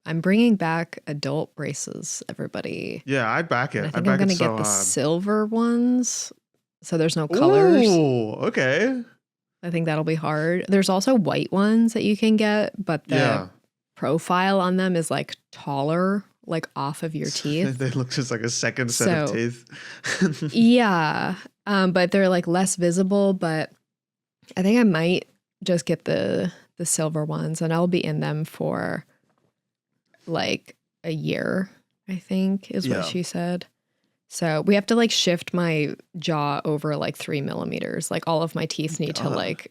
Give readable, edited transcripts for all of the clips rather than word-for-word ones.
I'm bringing back adult braces, everybody. Yeah, I back And it. I I think I'm back it gonna so get the hard. silver ones, so there's no colors. Ooh, okay. I think that'll be hard. There's also white ones that you can get, but the Yeah. profile on them is like taller, like off of your teeth. They look just like a second set of So teeth. yeah, but they're like less visible. But I think I might just get the silver ones, and I'll be in them for like a year, I think is what Yeah. she said. So we have to like shift my jaw over like 3 millimeters. Like all of my teeth need to God. like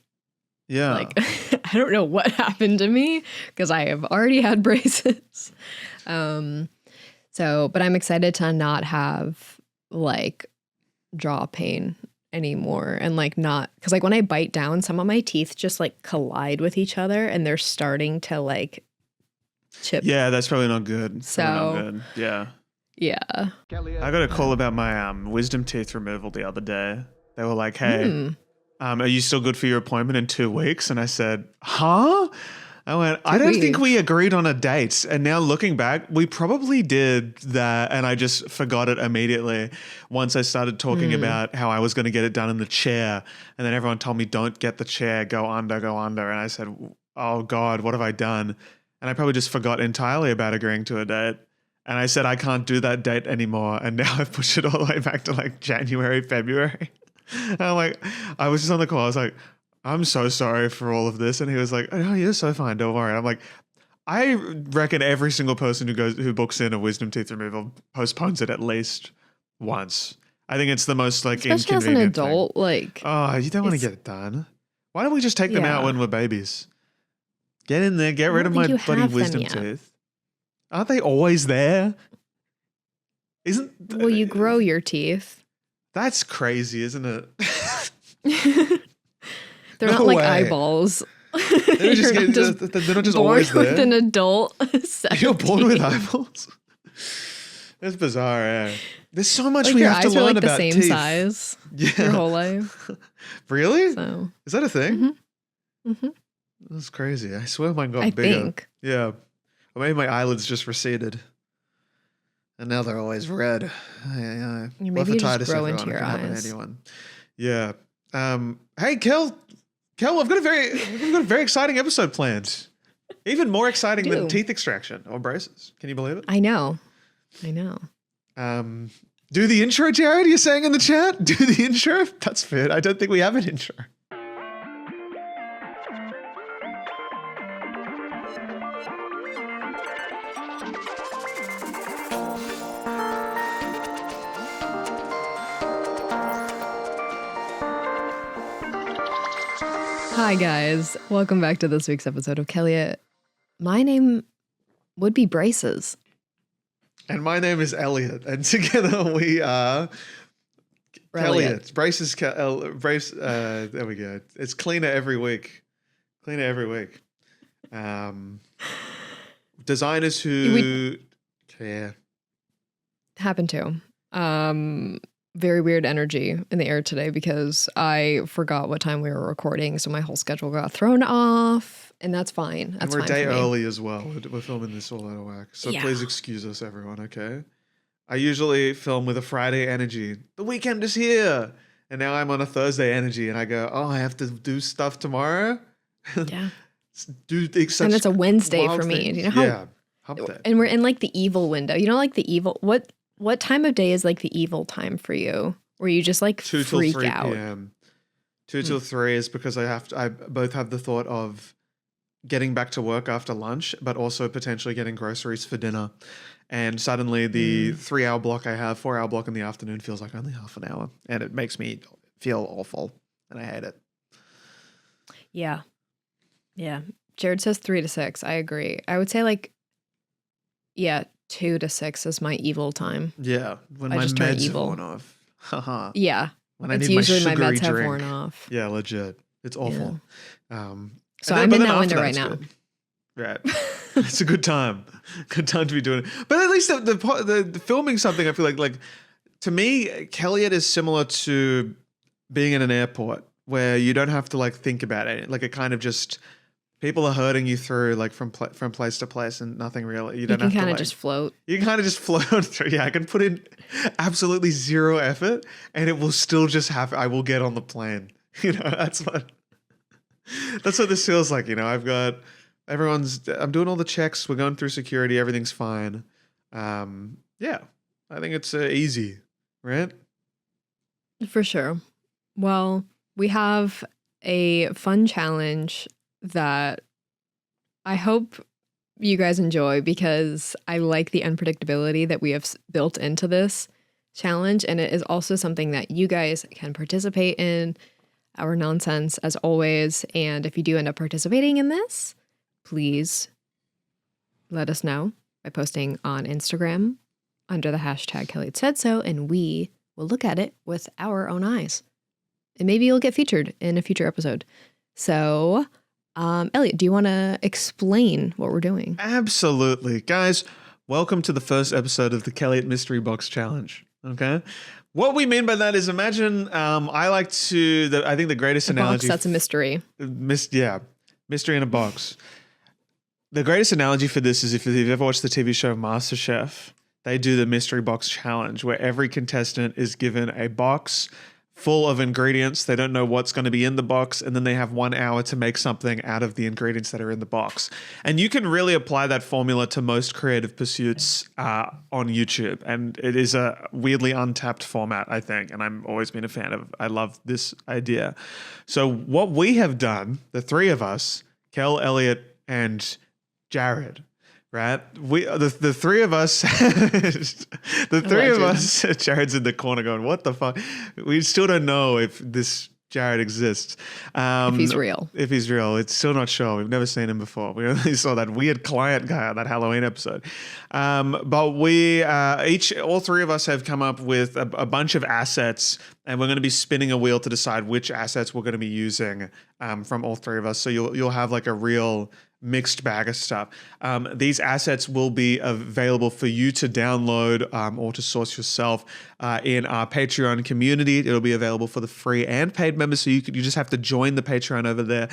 Yeah. I don't know what happened to me because I have already had braces. But I'm excited to not have like jaw pain anymore and like not because like when I bite down, some of my teeth just like collide with each other and they're starting to like chip. Yeah, that's probably not good. So Probably not good. Yeah. yeah. I got a call about my wisdom teeth removal the other day. They were like, "Hey, are you still good for your appointment in 2 weeks?" And I said, "Huh?" I went, "I don't think we agreed on a date." And now looking back, we probably did that, and I just forgot it immediately once I started talking about how I was going to get it done in the chair. And then everyone told me, "Don't get the chair, go under, go under." And I said, "Oh God, what have I done?" And I probably just forgot entirely about agreeing to a date. And I said, I can't do that date anymore. And now I've pushed it all the way back to like January, February. And I'm like, I was just on the call. I was like, "I'm so sorry for all of this." And he was like, "Oh, you're so fine. Don't worry." I'm like, I reckon every single person who books in a wisdom teeth removal postpones it at least once. I think it's the most like Especially as an inconvenient adult, thing. like Oh, you don't want to get it done. Why don't we just take them out when we're babies? Get in there, get rid of my bloody wisdom teeth. Aren't they always there? Well, you grow your teeth. That's crazy, isn't it? They're not like eyeballs. They're not just born always there. with an adult. You're born with eyeballs. That's bizarre. Yeah. There's so much like we your have to eyes learn are like about the same teeth. size your whole life. Really? So. Is that a thing? Mm-hmm. That's crazy. I swear mine got I bigger. think. Yeah. Or maybe my eyelids just receded. And now they're always red. Maybe you just grow into your eyes. Anyone. Yeah. Hey, Kel, I've got a very exciting episode planned. Even more exciting than teeth extraction or braces. Can you believe it? I know. Do the intro, Jared. You're saying in the chat. Do the intro. That's fair. I don't think we have an intro. Hi guys, welcome back to this week's episode of Kelliot. My name would be Braces. And my name is Elliot, and together we are Kelliot. Braces, brace, there we go. It's cleaner every week. Designers who care. Happen to. Very weird energy in the air today because I forgot what time we were recording, so my whole schedule got thrown off, and that's fine. And we're a day early as well. We're filming this all out of whack, so please excuse us, everyone, okay? I usually film with a Friday energy. The weekend is here! And now I'm on a Thursday energy, and I go, oh, I have to do stuff tomorrow? Yeah. And it's a Wednesday for me. Things. You know how, yeah. Hump day. And we're in like the evil window. You know, like the evil, what time of day is like the evil time for you? Where you just like 2 freak till 3 out? p.m. 2 till 3 is because I both have the thought of getting back to work after lunch, but also potentially getting groceries for dinner. And suddenly the 3-hour block I have, 4-hour block in the afternoon feels like only half an hour. And it makes me feel awful. And I hate it. Yeah. Yeah. Jared says 3 to 6. I agree. I would say like, 2 to 6 is my evil time. Yeah. When my meds have worn off. Haha. Yeah. When I need usually my meds have worn off. Yeah, legit. It's awful. Yeah. So I'm in that window right now. Good. Right. It's a good time. Good time to be doing it. But at least the filming something, I feel like to me, kelliot is similar to being in an airport where you don't have to like think about it. Like it kind of just People are herding you through like from place to place, and nothing really. You You don't can have to kind of like, just float. you can kind of just float through. Yeah, I can put in absolutely zero effort, and it will still just happen. I will get on the plane. That's what this feels like. I've got I'm doing all the checks. We're going through security. Everything's fine. Yeah, I think it's easy, right? For sure. Well, we have a fun challenge that I hope you guys enjoy because I like the unpredictability that we have built into this challenge. And it is also something that you guys can participate in, our nonsense as always. And if you do end up participating in this, please let us know by posting on Instagram under the hashtag kelliotsaidso, and we will look at it with our own eyes. And maybe you'll get featured in a future episode. So, Elliot, do you want to explain what we're doing? Absolutely. Guys, welcome to the first episode of the Kelliot Mystery Box Challenge. Okay? What we mean by that is imagine, I think the greatest analogy. Box, that's a mystery. Mystery in a box. The greatest analogy for this is if you've ever watched the TV show MasterChef, they do the Mystery Box Challenge where every contestant is given a box full of ingredients. They don't know what's going to be in the box, and then they have 1 hour to make something out of the ingredients that are in the box. And you can really apply that formula to most creative pursuits on YouTube. And it is a weirdly untapped format, I think, and I've always been a fan of. I love this idea. So what we have done, the three of us, Kel, Elliot, and Jared, right? The three of us, Jared's in the corner going, what the fuck? We still don't know if this Jared exists. If he's real. If he's real. It's still not sure. We've never seen him before. We only saw that weird client guy on that Halloween episode. But we, all three of us have come up with a bunch of assets, and we're going to be spinning a wheel to decide which assets we're going to be using from all three of us. So you'll have like a real mixed bag of stuff. These assets will be available for you to download or to source yourself in our Patreon community. It'll be available for the free and paid members, so you just have to join the Patreon over there.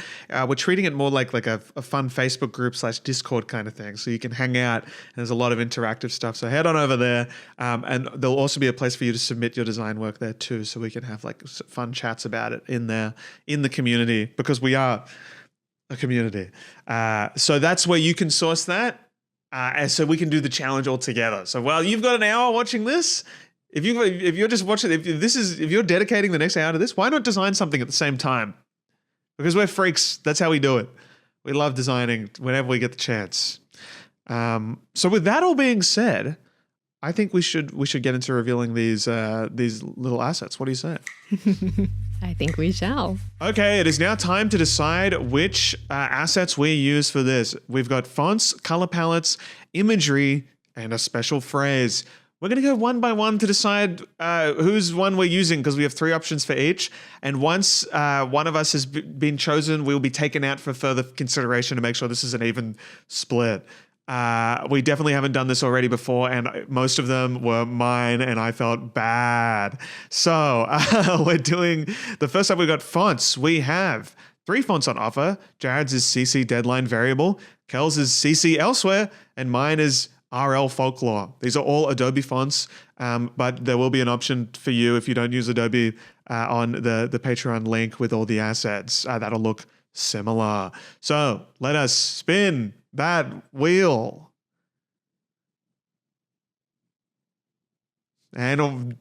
We're treating it more like a fun Facebook group / Discord kind of thing, so you can hang out, and there's a lot of interactive stuff. So head on over there, and there'll also be a place for you to submit your design work there too, so we can have like fun chats about it in there in the community, because we are a community. So that's where you can source that. And so we can do the challenge all together. So while you've got an hour watching this, if you're just watching, if you're dedicating the next hour to this, why not design something at the same time? Because we're freaks. That's how we do it. We love designing whenever we get the chance. So with that all being said, I think we should get into revealing these little assets. What do you say? I think we shall. Okay, it is now time to decide which assets we use for this. We've got fonts, color palettes, imagery, and a special phrase. We're going to go one by one to decide whose one we're using, because we have 3 options for each. And once one of us has been chosen, we'll be taken out for further consideration to make sure this is an even split. We definitely haven't done this already before, and most of them were mine, and I felt bad. So we're doing the first up. We've got fonts. We have 3 fonts on offer. Jared's is CC Deadline Variable, Kel's is CC Elsewhere, and mine is RL Folklore. These are all Adobe fonts, but there will be an option for you if you don't use Adobe on the Patreon link with all the assets. That'll look similar. So let us spin that wheel. And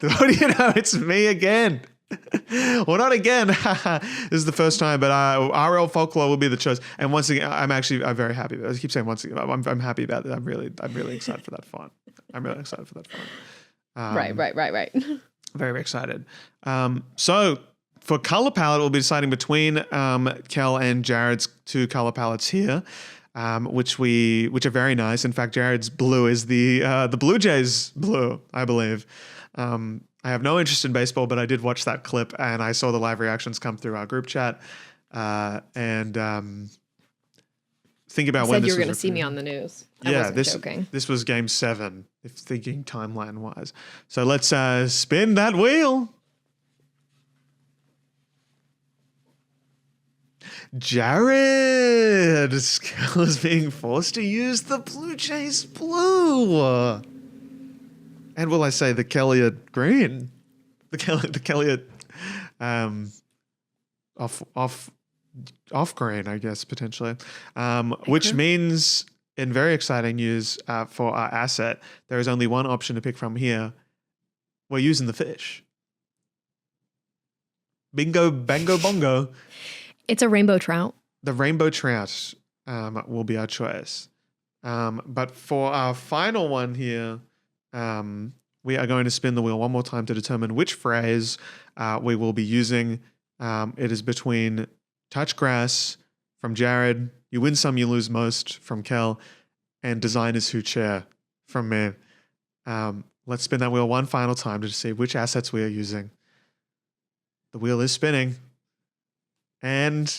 it's me again. Well, not again. This is the first time, but RL Folklore will be the choice. And once again, I'm very happy. I keep saying once again, I'm happy about it. I'm really excited for that font. Right. Very, very excited. So for color palette, we'll be deciding between Kel and Jared's 2 color palettes here. Which are very nice. In fact, Jared's blue is the Blue Jays blue, I believe. I have no interest in baseball, but I did watch that clip, and I saw the live reactions come through our group chat. And think about when this was. You were going to see me on the news. I wasn't joking. This was Game 7, if thinking timeline wise. So let's spin that wheel. Jared is being forced to use the Blue Jays blue. And will I say the kelliot green? The kelliot off green, I guess, potentially. Which means, in very exciting news for our asset, there is only one option to pick from here. We're using the fish. Bingo, bango, bongo. It's a rainbow trout. The rainbow trout will be our choice. But for our final one here, we are going to spin the wheel one more time to determine which phrase we will be using. It is between touch grass from Jared, you win some, you lose most from Kel, and design is who chair from me. Let's spin that wheel one final time to see which assets we are using. The wheel is spinning. And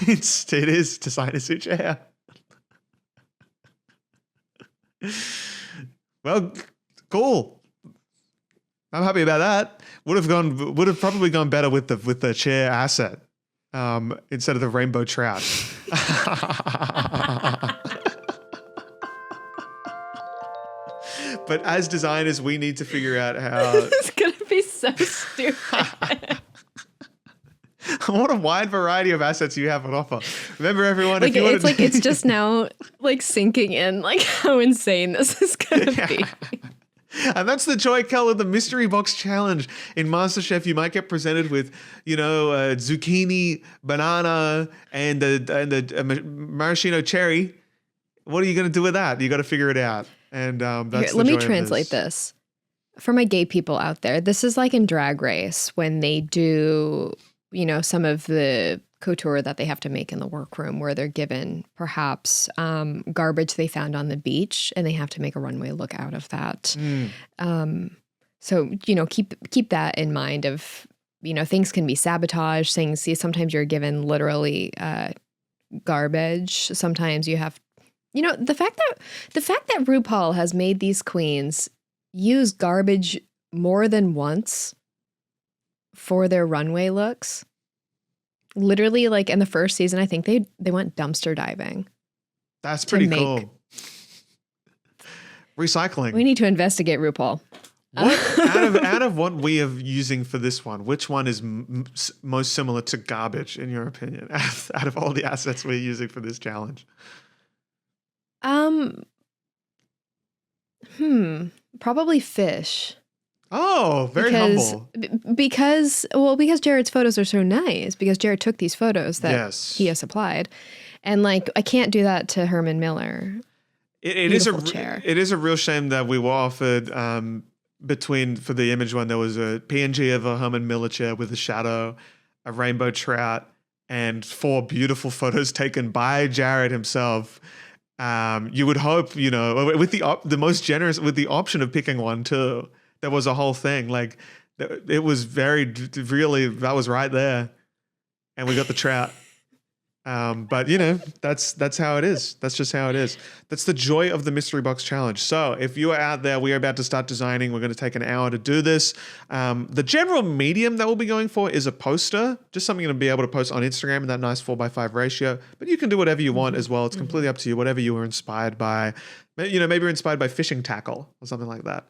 it is design is who chair. Well, cool. I'm happy about that. Would have probably gone better with the chair asset instead of the rainbow trout. But as designers, we need to figure out how. It's gonna be so stupid. What a wide variety of assets you have on offer. Remember, everyone, like, it's just now like sinking in like how insane this is gonna be. And that's the joy, Kel, of the mystery box challenge. In MasterChef, you might get presented with, zucchini, banana, and the maraschino cherry. What are you going to do with that? You got to figure it out. And that's let me translate this for my gay people out there. This is like in Drag Race when they do, some of the couture that they have to make in the workroom where they're given perhaps garbage they found on the beach and they have to make a runway look out of that. So, keep that in mind of, things can be sabotaged. Sometimes you're given literally garbage. Sometimes you have, the fact that RuPaul has made these queens use garbage more than once for their runway looks. Literally, like in the first season, I think they went dumpster diving. That's pretty cool. Recycling. We need to investigate RuPaul. Out of what we are using for this one, which one is most similar to garbage in your opinion? Out of all the assets we're using for this challenge, probably fish. Oh, very humble. Because Jared's photos are so nice, because Jared took these photos that he has supplied. And like, I can't do that to Herman Miller. It is a real shame that we were offered for the image one, there was a PNG of a Herman Miller chair with a shadow, a rainbow trout, and 4 beautiful photos taken by Jared himself. You would hope, with the most generous, with the option of picking one too. There was a whole thing. Like, it was really, that was right there. And we got the trout. But, that's how it is. That's just how it is. That's the joy of the Mystery Box Challenge. So if you are out there, we are about to start designing. We're going to take an hour to do this. The general medium that we'll be going for is a poster, just something to be able to post on Instagram in that nice 4:5 ratio. But you can do whatever you want as well. It's completely up to you, whatever you were inspired by. Maybe you're inspired by fishing tackle or something like that.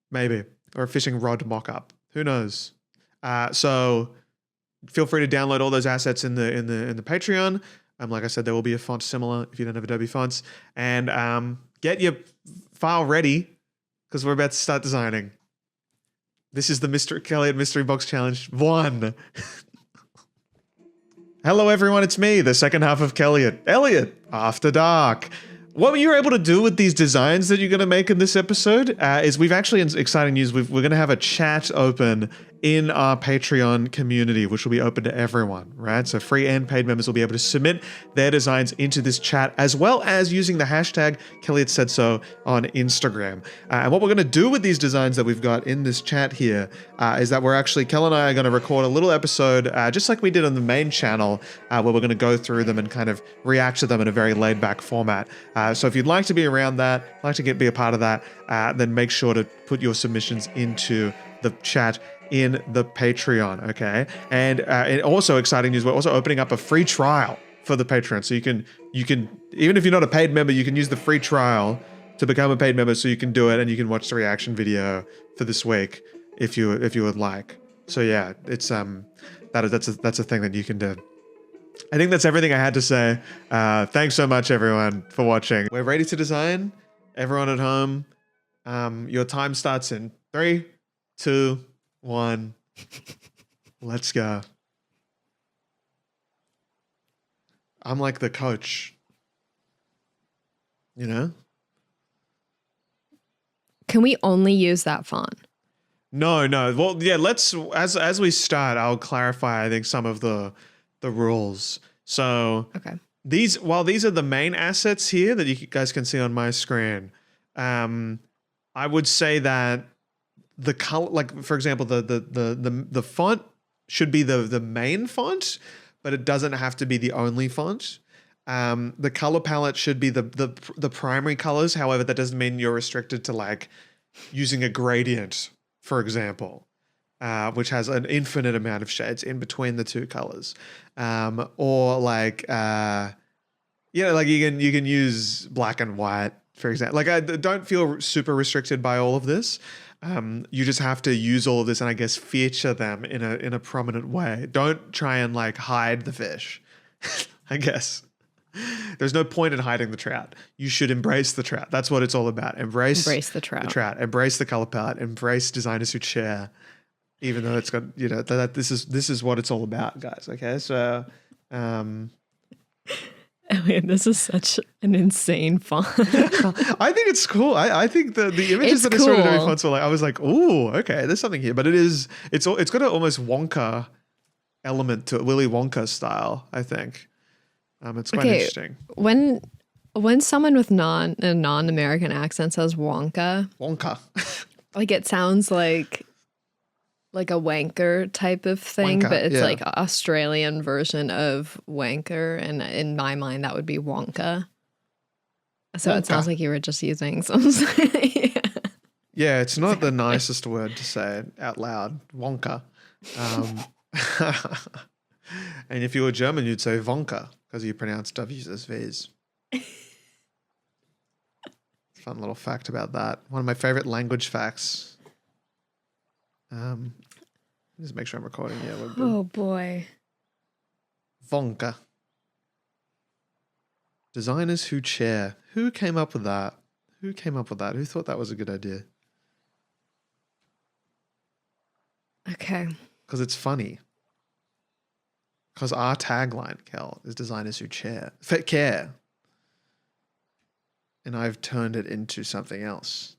Maybe. Or a fishing rod mock-up. Who knows? So feel free to download all those assets in the Patreon. Like I said, there will be a font similar if you don't have Adobe Fonts. And get your file ready because we're about to start designing. This is the Kelliot Mystery Box Challenge 1. Hello, everyone. It's me, the second half of Kelliot, Elliot, After Dark. What you're able to do with these designs that you're going to make in this episode is we've actually, in exciting news, we're going to have a chat open in our Patreon community, which will be open to everyone, right? So free and paid members will be able to submit their designs into this chat, as well as using the hashtag kelliotsaidso on Instagram. And what we're going to do with these designs that we've got in this chat here is that Kel and I are going to record a little episode, just like we did on the main channel, where we're going to go through them and kind of react to them in a very laid back format. So if you'd like to be around that, like to be a part of that, then make sure to put your submissions into the chat in the Patreon, okay? And also exciting news, we're also opening up a free trial for the Patreon. So you can even if you're not a paid member, you can use the free trial to become a paid member, so you can do it and you can watch the reaction video for this week if you would like. So yeah, it's that's a thing that you can do. I think that's everything I had to say. Thanks so much, everyone, for watching. We're ready to design. Everyone at home, your time starts in 3, 2, 1. Let's go. I'm like the coach. You know? Can we only use that font? No. Well, yeah, let's as we start, I'll clarify I think some of the rules. So okay. These are the main assets here that you guys can see on my screen. I would say that the color, like for example, the font should be the main font, but it doesn't have to be the only font. The color palette should be the primary colors. However, that doesn't mean you're restricted to like using a gradient, for example, which has an infinite amount of shades in between the two colors. Or like, like you can use black and white, for example. Like I don't feel super restricted by all of this. You just have to use all of this and I guess feature them in a prominent way. Don't try and like hide the fish, I guess. There's no point in hiding the trout. You should embrace the trout. That's what it's all about. Embrace the trout. Embrace the color palette. Embrace designers who share, even though it's got that this is what it's all about, guys. Okay, so. Elliot, this is such an insane font. I think it's cool. I think the images that I saw in the fonts were like, I was like, oh, okay, there's something here. But it's got an almost Wonka element to it, Willy Wonka style, I think. It's quite interesting. When someone with a non-American accent says Wonka, like it sounds like a wanker type of thing, but it's like an Australian version of wanker, and in my mind that would be Wonka. So It sounds like you were just using some. Yeah, it's not the nicest word to say out loud, Wonka. And if you were German, you'd say Wonka because you pronounce W's as V's. Fun little fact about that. One of my favorite language facts. Just make sure I'm recording. Yeah, we're good. Oh boy. Wonka. Designers who chair. Who came up with that? Who thought that was a good idea? Okay. Because it's funny. Because our tagline, Kel, is designers who care. And I've turned it into something else.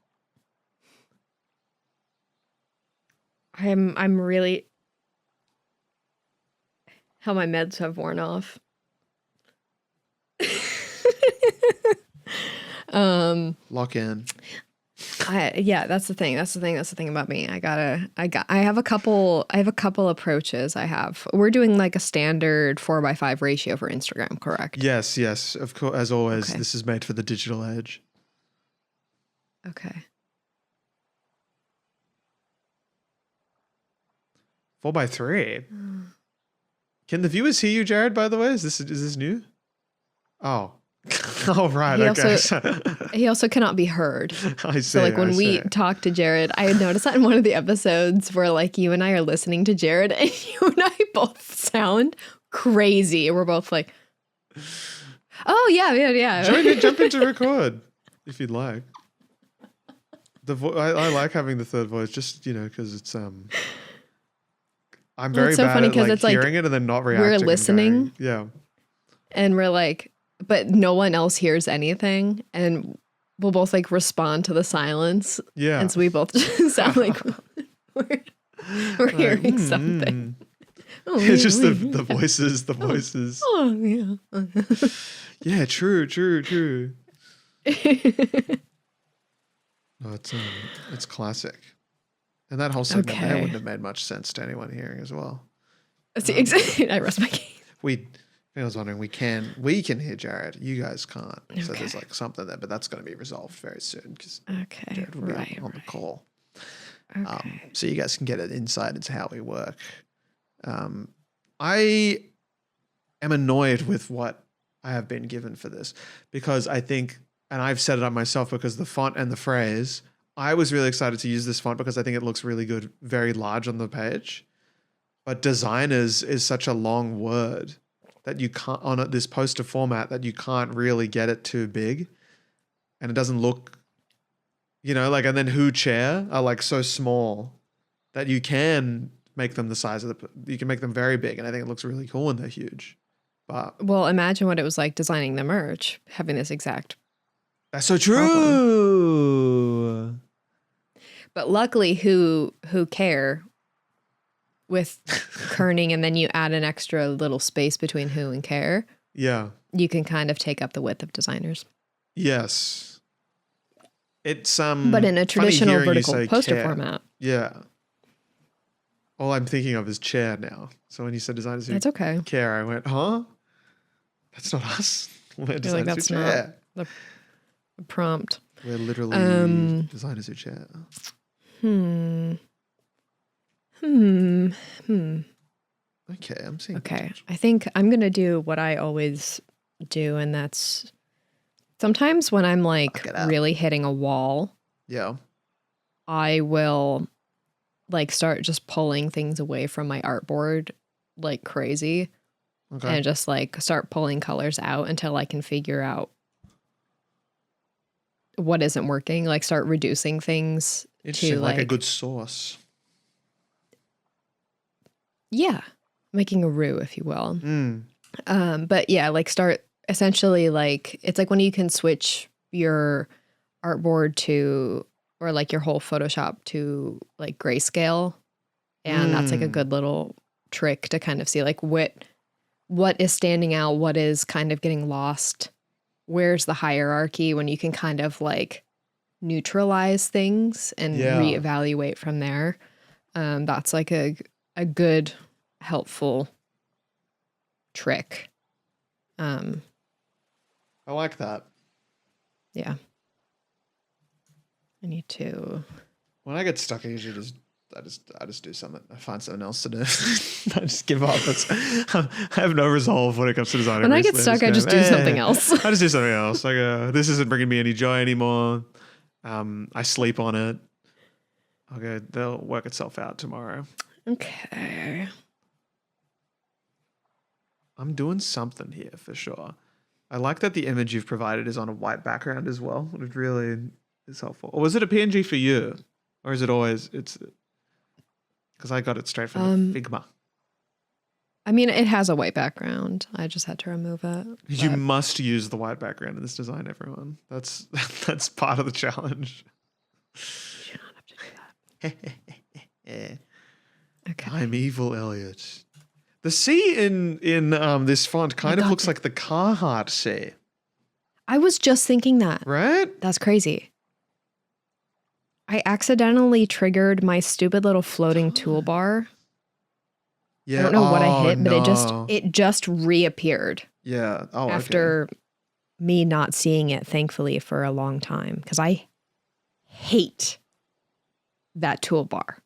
I'm really how my meds have worn off. Lock in. That's the thing. That's the thing about me. I have a couple approaches I have. We're doing like a standard 4:5 ratio for Instagram, correct? Yes. Of course, as always, Okay. This is made for the digital age. Okay. 4:3. Can the viewers hear you, Jared, by the way? Is this new? Oh. Oh, right. He also cannot be heard. I see. So like when we talk to Jared, I had noticed that in one of the episodes where like you and I are listening to Jared and you and I both sound crazy. We're both like, oh yeah. Jump into record if you'd like. I like having the third voice just, because it's I'm very so bad funny at it's hearing it and then not reacting. We're listening. And we're like, but no one else hears anything. And we'll both like respond to the silence. Yeah. And so we both just sound like we're hearing something. Oh, it's just the voices, voices. Oh, yeah. Yeah, true. No, it's classic. And that whole segment there wouldn't have made much sense to anyone hearing as well. Exactly. I rest my case. I was wondering, we can hear Jared. You guys can't. Okay. So there's like something there, but that's going to be resolved very soon because Jared will be on the call. Okay. So you guys can get an insight into how we work. I am annoyed with what I have been given for this because I think, and I've set it up myself because the font and the phrase, I was really excited to use this font because I think it looks really good, very large on the page. But designers is such a long word that you can't, on this poster format, that you can't really get it too big. And it doesn't look, like, and then who chair are like so small that you can make them the size of you can make them very big. And I think it looks really cool when they're huge. But Well, imagine what it was like designing the merch, having this exact. That's so true. But luckily, who care with kerning, and then you add an extra little space between who and care. Yeah. You can kind of take up the width of designers. Yes. It's but in a traditional vertical poster care. format. Yeah. All I'm thinking of is chair now. So when you said designers who That's okay. care, I went, huh? That's not us. We're designers that's who chair. Not the prompt. We're literally designers who chair. Okay, I'm seeing. Okay, I think I'm going to do what I always do, and that's sometimes when I'm like really hitting a wall. Yeah. I will like start just pulling things away from my artboard like crazy. Okay. And just like start pulling colors out until I can figure out what isn't working. Like start reducing things to like a good sauce. Yeah. Making a roux, if you will. But yeah, like start essentially like, it's like when you can switch your artboard to, or like your whole Photoshop to like grayscale. And that's like a good little trick to kind of see like what is standing out, what is kind of getting lost, where's the hierarchy, when you can kind of like neutralize things and reevaluate from there. That's like a good, helpful trick. I like that. Yeah. I need to. When I get stuck, I usually I just do something. I find something else to do. I just give up. I have no resolve when it comes to design. When I get stuck, I just do something else. I just do something else. Like this isn't bringing me any joy anymore. I sleep on it. Okay, they'll work itself out tomorrow. Okay. I'm doing something here for sure. I like that the image you've provided is on a white background as well. It really is helpful. Or was it a PNG for you? Or is it always, because I got it straight from Figma. I mean, it has a white background. I just had to remove it. You must use the white background in this design, everyone. That's part of the challenge. You should not have to do that. Okay. I'm evil, Elliot. The C in this font kind of looks like the Carhartt C. I was just thinking that. Right? That's crazy. I accidentally triggered my stupid little floating toolbar. Yeah. I don't know what I hit, but it just reappeared. Yeah. Oh, after me not seeing it, thankfully, for a long time. Because I hate that toolbar.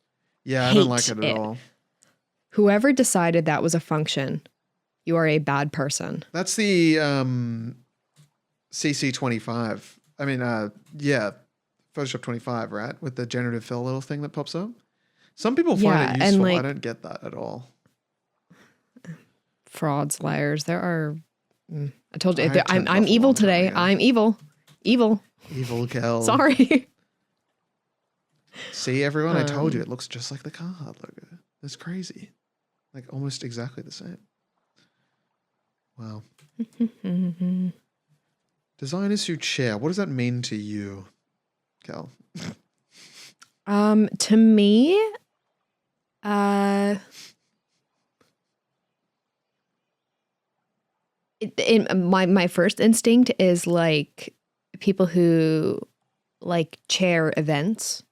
Yeah, I don't like it at all. Whoever decided that was a function, you are a bad person. That's the CC25. I mean, Photoshop 25, right? With the generative fill little thing that pops up. Some people find it useful. I don't get that at all. Frauds, liars. There are. I told you, I'm evil today. I'm evil. Evil. Evil Kel. Sorry. See, everyone, I told you, it looks just like the Carhartt logo. That's crazy. Like almost exactly the same. Wow. Designers who chair. What does that mean to you, Kel? To me, my first instinct is like people who like chair events,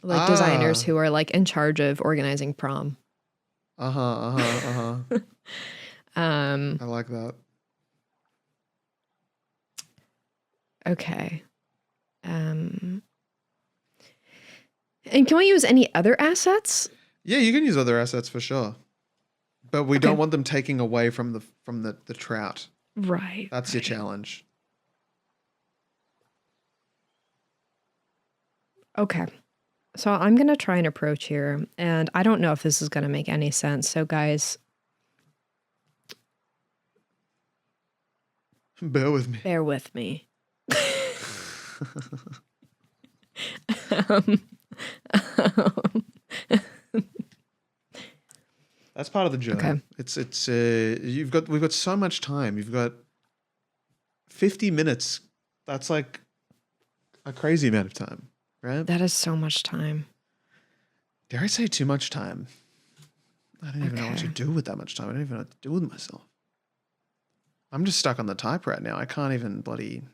like designers who are like in charge of organizing prom. I like that. Okay. And And can we use any other assets? Yeah, you can use other assets for sure. But we Okay. don't want them taking away from the trout. Right. That's your challenge. Okay. So I'm going to try an approach here, and I don't know if this is going to make any sense. So guys, bear with me. bear with me. um, That's part of the journey. Okay. It's we've got so much time. You've got 50 minutes. That's like a crazy amount of time, right? That is so much time. Dare I say too much time? I don't even know what to Okay. do with that much time. I don't even know what to do with myself. I'm just stuck on the type right now. I can't even I'm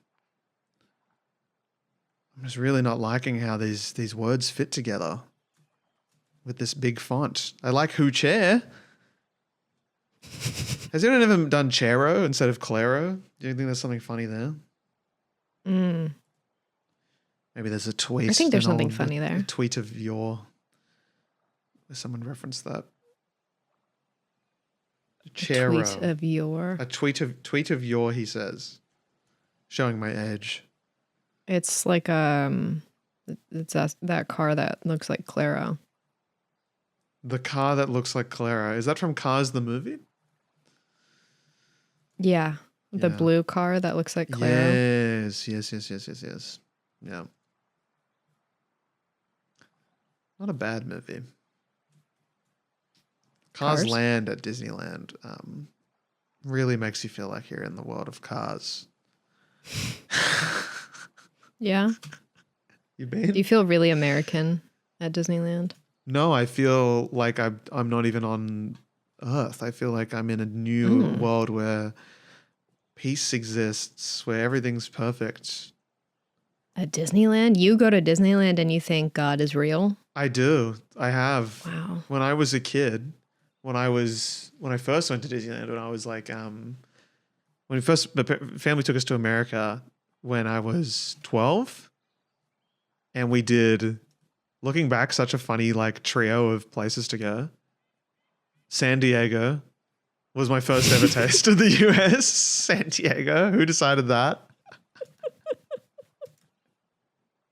just really not liking how these words fit together with this big font. I like who chair. Has anyone ever done Chero instead of Claro? Do you think there's something funny there? Mm. Maybe there's a tweet. I think there's something funny there. A tweet of your. Someone referenced that. Chero. Tweet of your. A tweet of your. He says, showing my age. It's like it's that car that looks like Claro. The car that looks like Clara. Is that from Cars the movie? Yeah, the Yeah. blue car that looks like Claro. Yes. Yeah. Not a bad movie. Cars Cars? Land at Disneyland really makes you feel like you're in the world of Cars. Yeah. You Do been? you feel really American at Disneyland? No, I feel like I'm not even on Earth. I feel like I'm in a new world where peace exists, where everything's perfect. At Disneyland? You go to Disneyland and you think God is real? I do. I have. Wow. When I was a kid, when I first went to Disneyland, when I was like, when my family took us to America when I was 12, and we did, looking back, such a funny like trio of places to go. San Diego was my first ever taste of the US. San Diego. Who decided that?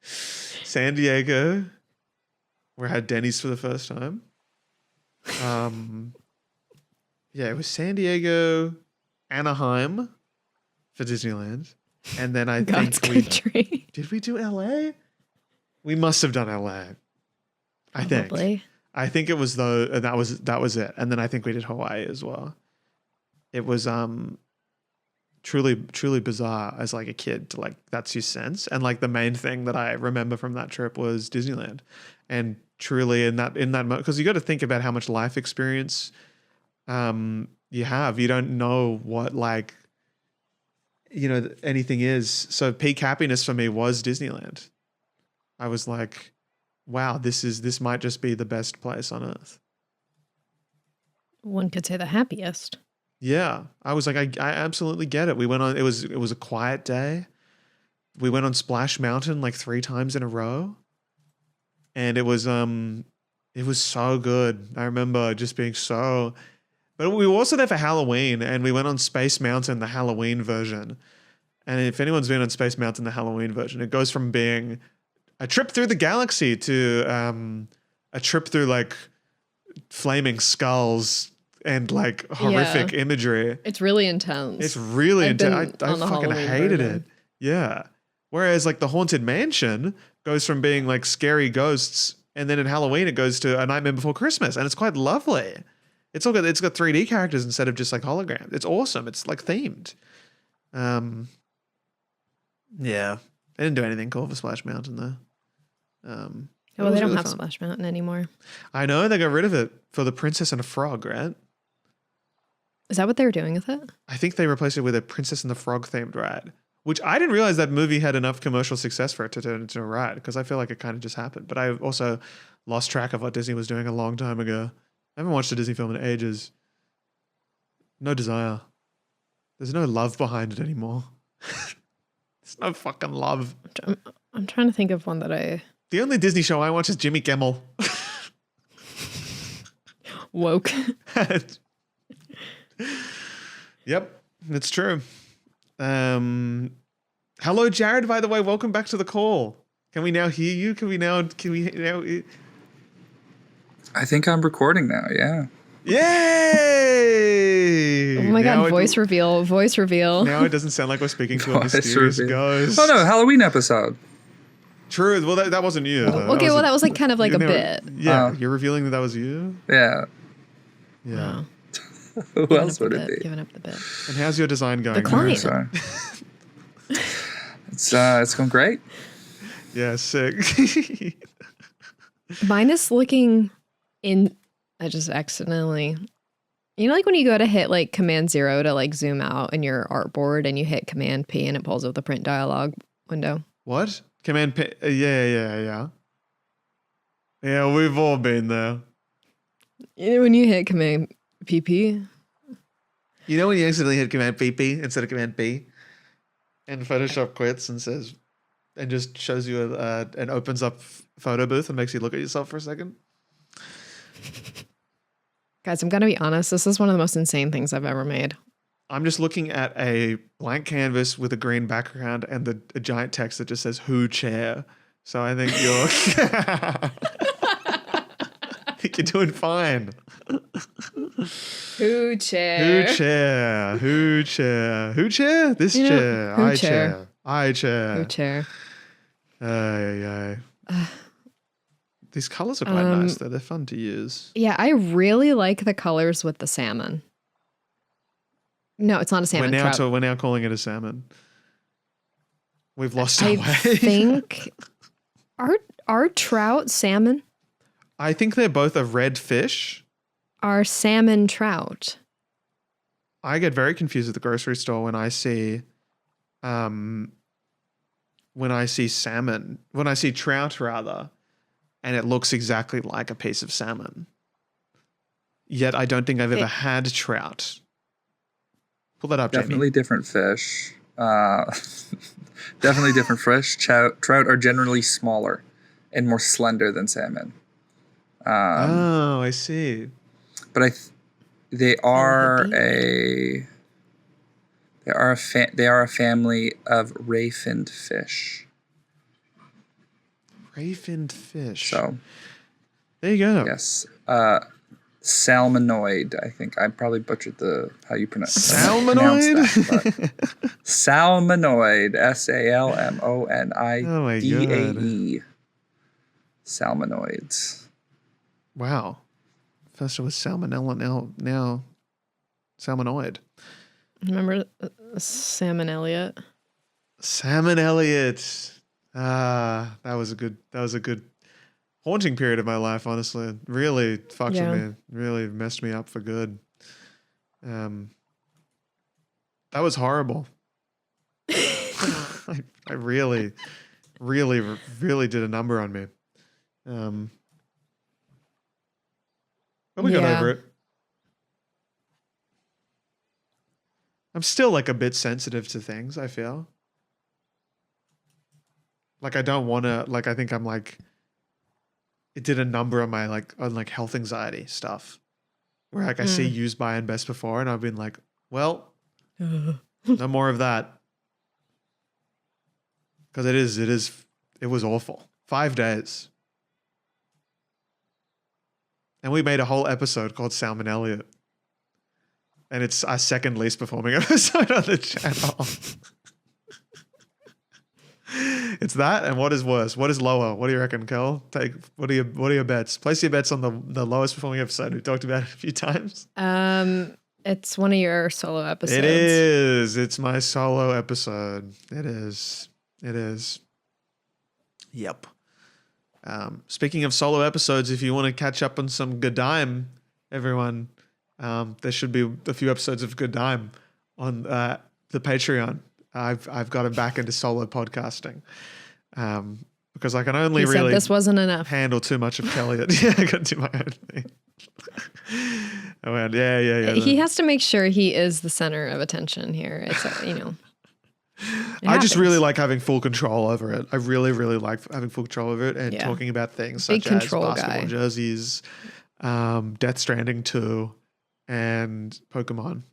San Diego, where I had Denny's for the first time. Yeah, it was San Diego, Anaheim for Disneyland. And then I God's think country. did we do LA? We must have done LA. I think. Probably. I think it was that was it. And then I think we did Hawaii as well. It was truly bizarre as like a kid to like that's your sense. And like the main thing that I remember from that trip was Disneyland. And truly in that because you got to think about how much life experience you have. You don't know what like anything is. So peak happiness for me was Disneyland. I was like, wow, this might just be the best place on earth. One could say the happiest. Yeah. I was like, I absolutely get it. We went on, it was a quiet day. We went on Splash Mountain like 3 times in a row. And it was so good. I remember just being so, but we were also there for Halloween and we went on Space Mountain, the Halloween version. And if anyone's been on Space Mountain, the Halloween version, it goes from being a trip through the galaxy to a trip through like flaming skulls and like horrific imagery. It's really intense. It's really intense. I on the fucking Halloween hated version. it. Yeah. Whereas like the Haunted Mansion goes from being like scary ghosts, and then in Halloween it goes to A Nightmare Before Christmas, and it's quite lovely. It's got 3D characters instead of just like holograms. It's awesome. It's like themed. Yeah. They didn't do anything cool for Splash Mountain though. Well, they don't have Splash Mountain anymore. I know, they got rid of it for The Princess and a Frog, right? Is that what they were doing with it? I think they replaced it with a Princess and the Frog themed ride, which I didn't realize that movie had enough commercial success for it to turn into a ride, because I feel like it kind of just happened. But I also lost track of what Disney was doing a long time ago. I haven't watched a Disney film in ages. No desire. There's no love behind it anymore. There's no fucking love. I'm trying to think of one that I The only Disney show I watch is Jimmy Kimmel. Woke. Yep, it's true. Hello, Jared, by the way. Welcome back to the call. Can we now hear you? Can we now? I think I'm recording now, yeah. Yay! Oh my God, voice reveal. Now it doesn't sound like we're speaking to a mysterious ghost. Oh no, Halloween episode. True. Well, that wasn't you. Okay, that was like kind of like a bit. Yeah, you're revealing that was you? Yeah. Yeah. Wow. Who else would it be? Giving up the bit. And how's your design going? The client. Sorry. It's going great. Yeah, sick. Mine is looking in. I just accidentally. You know, like when you go to hit like Command 0 to like zoom out in your artboard and you hit Command P and it pulls up the print dialog window. What? Command P? Yeah. Yeah, we've all been there. You know, when you hit Command PP. You know when you accidentally hit Command PP instead of Command B, and Photoshop quits and says, and just shows you and opens up photo booth and makes you look at yourself for a second. Guys, I'm gonna be honest. This is one of the most insane things I've ever made. I'm just looking at a blank canvas with a green background and a giant text that just says "Who chair." So I think you're, I think you're doing fine. Who chair? Who chair? Who chair? Who chair? This chair. Who I chair? chair. I chair. Who chair? Ay. These colors are quite nice though. They're fun to use. Yeah, I really like the colors with the salmon. No, it's not a salmon. We're now calling it a salmon. We've lost our way. I think are trout salmon? I think they're both a red fish. Are salmon trout? I get very confused at the grocery store when I see salmon, when I see trout rather, and it looks exactly like a piece of salmon. Yet I don't think I've ever had trout. Pull that up, Definitely Jamie. Different fish. Definitely different fish. Trout are generally smaller and more slender than salmon. I see. But they are a family of ray-finned fish. Ray-finned fish. So there you go. yes, salmonoid. I think I probably butchered how you pronounce Salmonoid. That, salmonoid. SALMONIDAE. Salmonoids. Wow. First it was salmonella, now salmonoid. Remember Salmon Elliot? Salmon Elliot. That was a good haunting period of my life, honestly. It really fucked with me. Really messed me up for good. That was horrible. I really did a number on me. But we got over it. I'm still like a bit sensitive to things, I feel. Like I don't want to, like I think I'm like, it did a number on my on health anxiety stuff. Where like I see used by and best before and I've been like, well, no more of that. Because it was awful. 5 days. And we made a whole episode called Salmon Elliot. And it's our second least performing episode on the channel. It's that, and what is worse? What is lower? What do you reckon, Kel? What are your bets? Place your bets on the lowest performing episode. We talked about it a few times. It's one of your solo episodes. It is. It's my solo episode. It is. Yep. Speaking of solo episodes, if you want to catch up on some good time, everyone, there should be a few episodes of good time on the Patreon. I've got back into solo podcasting because I can only really this wasn't enough. Handle too much of Kelliot. Yeah, I got to do my own thing. I went, yeah. He has to make sure he is the center of attention here. It's I just really happens. like having full control over it. I really, really like having full control over it and Yeah. talking about things Big such as control basketball guy. jerseys, Death Stranding 2, and Pokemon.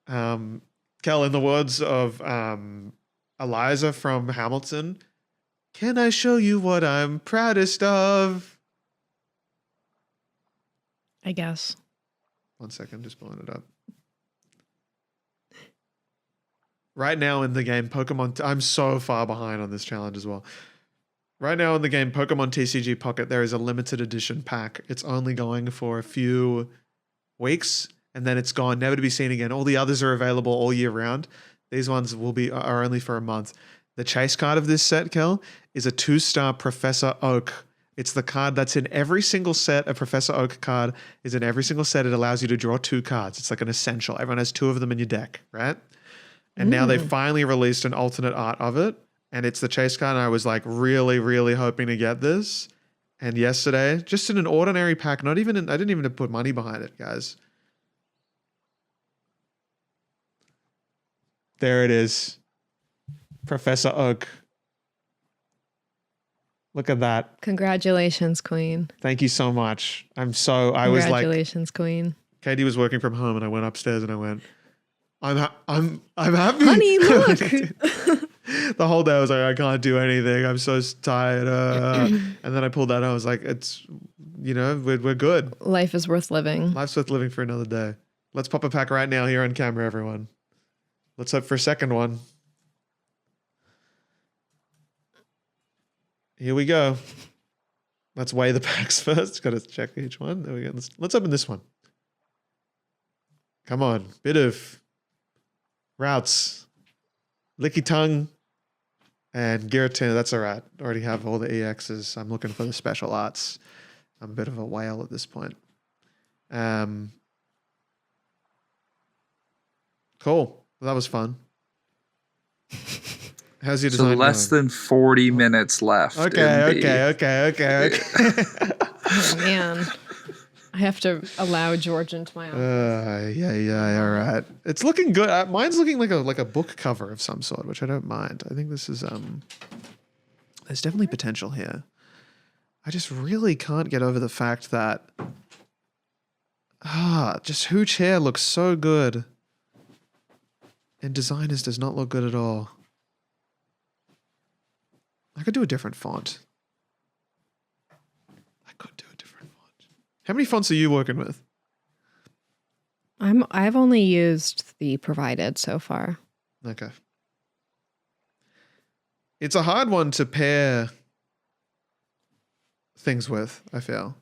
Kel, in the words of Eliza from Hamilton, can I show you what I'm proudest of? I guess. 1 second, just pulling it up. Right now in the game, I'm so far behind on this challenge as well. Right now in the game, Pokemon TCG Pocket, there is a limited edition pack. It's only going for a few weeks, and then it's gone, never to be seen again. All the others are available all year round. These ones are only for a month. The chase card of this set, Kel, is a 2-star Professor Oak. It's the card that's in every single set. A Professor Oak card is in every single set. It allows you to draw 2 cards. It's like an essential. Everyone has 2 of them in your deck, right? And now they've finally released an alternate art of it. And it's the chase card. And I was like really, really hoping to get this. And yesterday, just in an ordinary pack, I didn't even put money behind it, guys. There it is. Professor Oak. Look at that. Congratulations, Queen. Thank you so much. I was like, Congratulations, Queen. Katie was working from home and I went upstairs and I went, I'm happy. Honey, look. The whole day I was like, I can't do anything. I'm so tired. And then I pulled out and I was like, we're good. Life is worth living. Life's worth living for another day. Let's pop a pack right now here on camera, everyone. Let's hope for a second one. Here we go. Let's weigh the packs first. Got to check each one. There we go. Let's open this one. Come on. Bit of Routes, Licky Tongue, and Giratina. That's all right. Already have all the EXs. I'm looking for the special arts. I'm a bit of a whale at this point. Cool. Well, that was fun. How's your design So less going? than 40 minutes left. Okay. Oh, man. I have to allow George into my office. Yeah. All right. It's looking good. Mine's looking like a book cover of some sort, which I don't mind. I think this is there's definitely potential here. I just really can't get over the fact that just Hooch hair looks so good, and Designers does not look good at all. I could do a different font. How many fonts are you working with? I've only used the provided so far. Okay. It's a hard one to pair things with, I feel.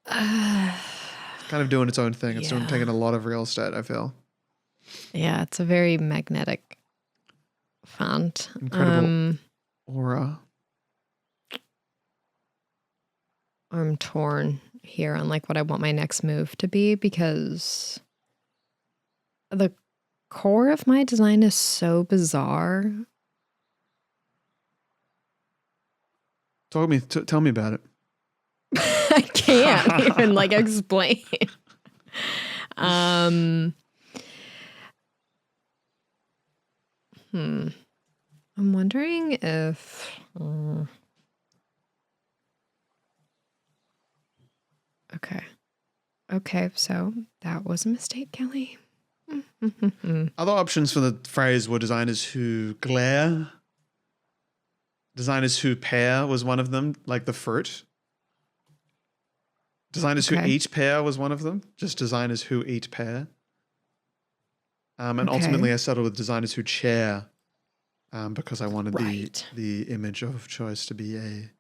It's kind of doing its own thing. It's taking a lot of real estate, I feel. Yeah, it's a very magnetic font. Incredible aura. I'm torn here on like what I want my next move to be, because the core of my design is so bizarre. Tell me about it. I can't even like explain. I'm wondering if Okay, so that was a mistake, Kelly. Other options for the phrase were designers who glare. Designers who pair was one of them, like the fruit. Designers who eat pear was one of them. Just designers who eat pear. And ultimately I settled with designers who chair, because I wanted the image of choice to be a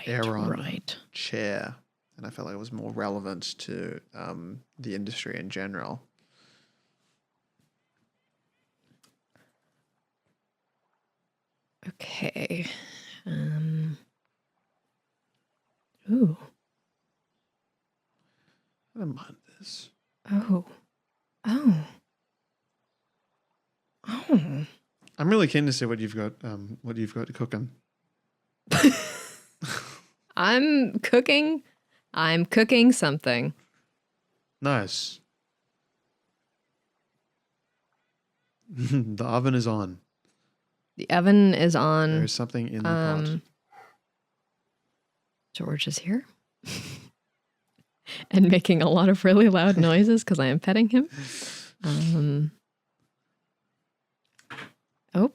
Aeron chair. And I felt like it was more relevant to the industry in general. Okay. Ooh. I don't mind this. Oh. I'm really keen to see what you've got cooking. I'm cooking something. Nice. The oven is on. The oven is on. There's something in the pot. George is here. And making a lot of really loud noises because I am petting him. Oh.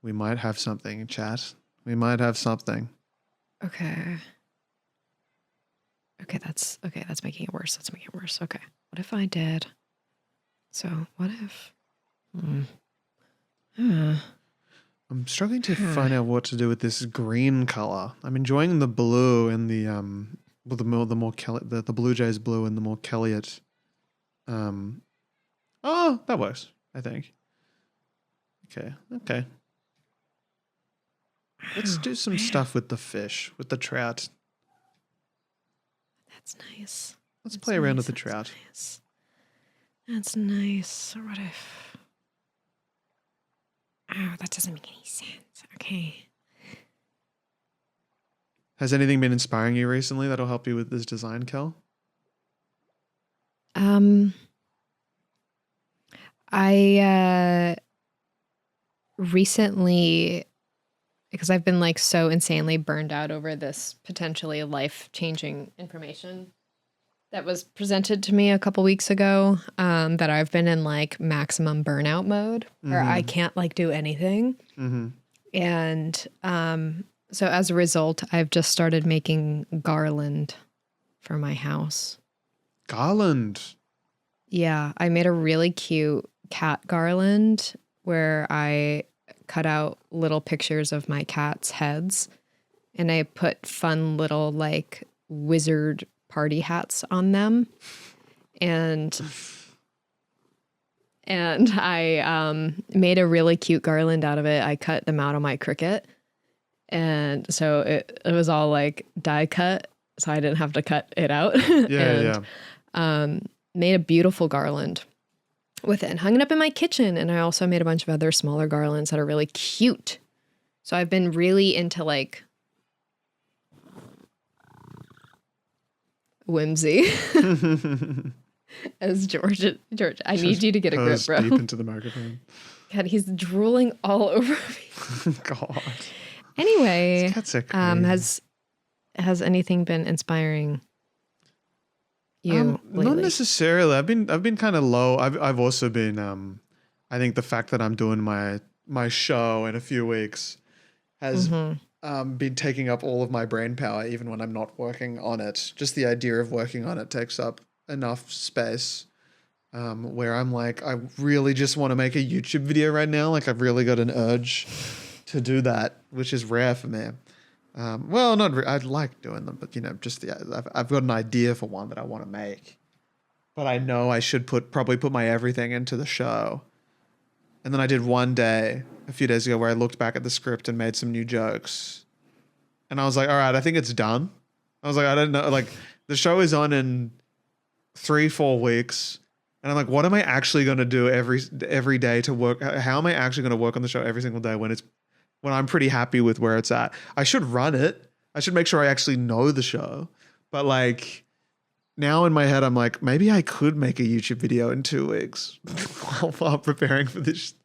We might have something, chat. We might have something. Okay. Okay, that's making it worse. That's making it worse. Okay. What if I did? So what if? I'm struggling to find out what to do with this green color. I'm enjoying the blue and the the Blue Jays blue and the more kelliot. Oh, that works, I think. Okay. Let's do some stuff with the fish, with the trout. That's nice. Let's play around with the trout. Nice. That's nice. So what if? Oh, that doesn't make any sense. Okay. Has anything been inspiring you recently that'll help you with this design, Kel? I recently, because I've been like so insanely burned out over this potentially life-changing information that was presented to me a couple weeks ago, that I've been in like maximum burnout mode where I can't like do anything. And so as a result, I've just started making garland for my house. Garland? Yeah, I made a really cute cat garland where I cut out little pictures of my cat's heads and I put fun little like wizard party hats on them. And I made a really cute garland out of it. I cut them out on my Cricut. And so it was all like die cut, so I didn't have to cut it out. Yeah. Made a beautiful garland with it and hung it up in my kitchen. And I also made a bunch of other smaller garlands that are really cute. So I've been really into like whimsy. As George, I need you to get a grip, bro. Deep into the microphone. God, he's drooling all over me. God. Anyway, crazy. has anything been inspiring you lately? Not necessarily. I've been kind of low. I've also been I think the fact that I'm doing my show in a few weeks has been taking up all of my brain power even when I'm not working on it. Just the idea of working on it takes up enough space where I'm like, I really just want to make a YouTube video right now. Like I've really got an urge to do that, which is rare for me. Well, I like doing them, but just I've got an idea for one that I want to make, but I know I should probably put my everything into the show. And then I did one day a few days ago where I looked back at the script and made some new jokes, and I was like, all right, I think it's done. I was like, I don't know, like the show is on in 3-4 weeks. And I'm like, what am I actually going to do every day to work? How am I actually going to work on the show every single day when I'm pretty happy with where it's at? I should run it. I should make sure I actually know the show. But like now in my head, I'm like, maybe I could make a YouTube video in 2 weeks while preparing for this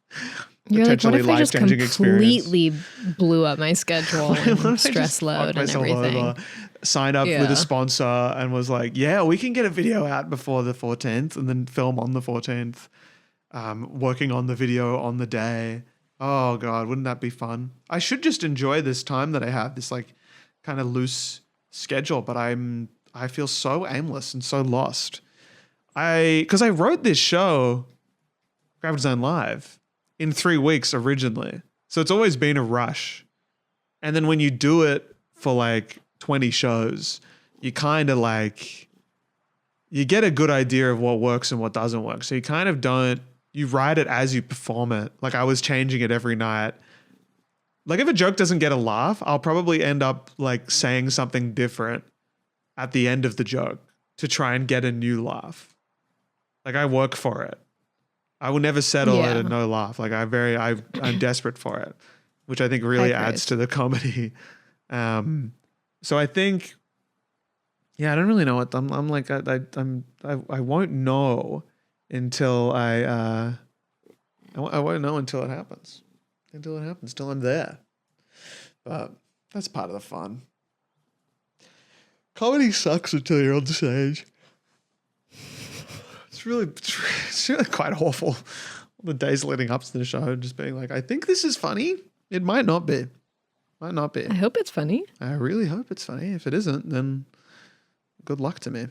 You're like, what if I just completely experience. blew up my schedule and stress load and everything? Signed up with a sponsor and was like, yeah, we can get a video out before the 14th and then film on the 14th, working on the video on the day. Oh God, wouldn't that be fun? I should just enjoy this time that I have, this like kind of loose schedule, but I feel so aimless and so lost. Because I wrote this show, Graphic Design Live, in 3 weeks originally. So it's always been a rush. And then when you do it for like 20 shows, you kind of like, you get a good idea of what works and what doesn't work. So you kind of you write it as you perform it. Like I was changing it every night. Like if a joke doesn't get a laugh, I'll probably end up like saying something different at the end of the joke to try and get a new laugh. Like I work for it. I will never settle at a no laugh. Like I'm desperate for it, which I think really adds to the comedy. So I think, I don't really know what I'm like. I won't know until I I won't know until it happens. Till I'm there. But that's part of the fun. Comedy sucks until you're on stage. It's really quite awful. The days leading up to the show, just being like, I think this is funny. It might not be. I hope it's funny. I really hope it's funny. If it isn't, then good luck to me.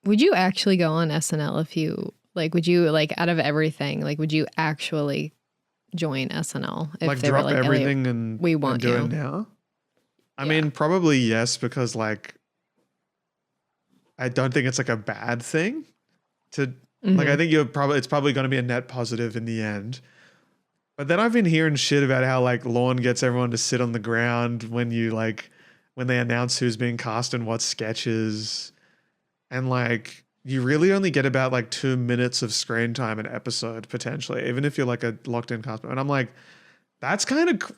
Would you actually go on SNL if you would you out of everything, would you actually join SNL if they drop were everything Elliot, and we want do you it now? I mean, probably yes, because I don't think it's a bad thing to I think it's probably going to be a net positive in the end. But then I've been hearing shit about how Lorne gets everyone to sit on the ground when you when they announce who's being cast in what sketches, and you really only get about 2 minutes of screen time an episode potentially, even if you're a locked in cast. And I'm like, that's kind of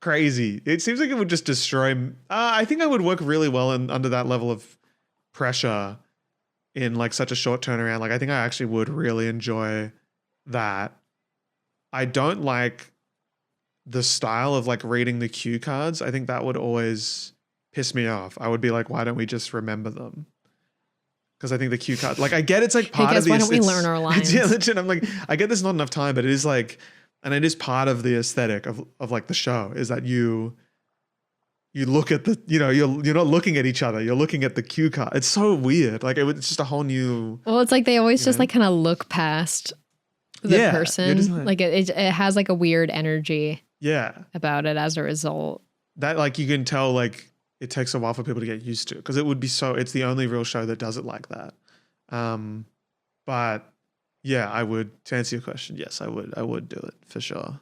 crazy. It seems like it would just destroy. I think I would work really well under that level of pressure in such a short turnaround. I think I actually would really enjoy that. I don't like the style of reading the cue cards. I think that would always piss me off. I would be like, why don't we just remember them? Because I think the cue card, I get it's part of the. Why don't we learn our lines? Yeah, legit. I'm I get there's not enough time, but it is and it is part of the aesthetic of the show is that you look at the, you're not looking at each other. You're looking at the cue card. It's so weird. It's just a whole new. Well, it's they always just kind of look past the person. It has a weird energy. Yeah. About it as a result. That you can tell it takes a while for people to get used to, because it would be it's the only real show that does it like that. But yeah, I would, to answer your question, yes, I would do it for sure.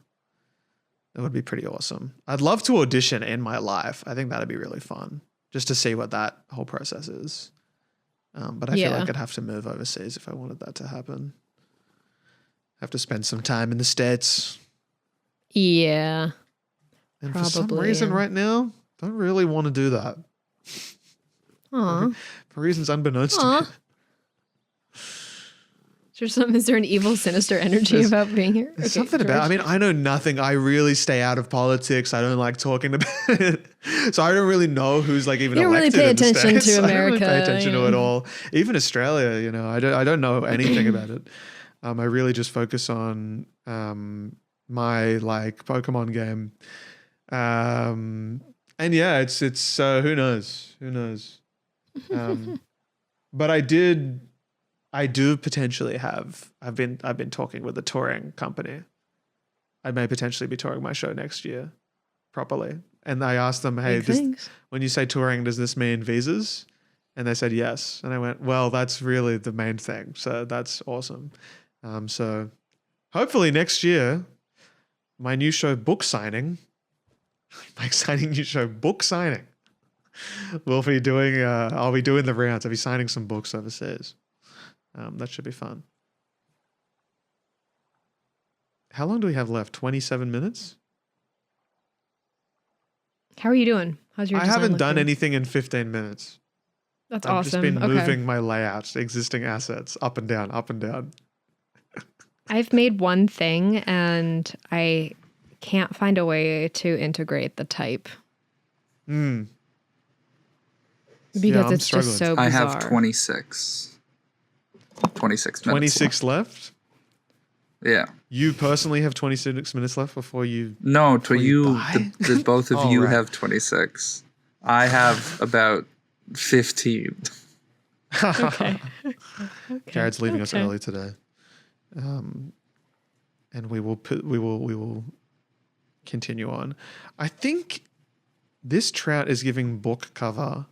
It would be pretty awesome. I'd love to audition in my life. I think that'd be really fun, just to see what that whole process is. But I feel I'd have to move overseas if I wanted that to happen. Have to spend some time in the States. Yeah. And for some reason right now, don't really want to do that. Aww. For reasons unbeknownst to me. Is there an evil, sinister energy about being here? There's something about, I know nothing. I really stay out of politics. I don't like talking about it. So I don't really know who's even you don't elected really pay in the attention States. to America. I don't really pay attention to it all. Even Australia, I don't know anything about it. I really just focus on my Pokemon game. And yeah, it's who knows? But I do potentially I've been talking with a touring company. I may potentially be touring my show next year properly. And I asked them, hey, when you say touring, does this mean visas? And they said yes. And I went, well, that's really the main thing. So that's awesome. So hopefully next year, my new show book signing, book signing. We'll be doing, I'll be doing the rounds. I'll be signing some books overseas. That should be fun. How long do we have left? 27 minutes? How are you doing? How's your design haven't done looking? anything in 15 minutes. That's I've awesome. just been moving my layouts, existing assets, up and down, up and down. I've made one thing and I can't find a way to integrate the type. Because it's just so bizarre. I have 26 minutes 26 left? Yeah. You personally have 26 minutes left before you... No, before both of you have 26. I have about 15. Okay. Jared's leaving us early today. And we will continue on. I think this trout is giving book cover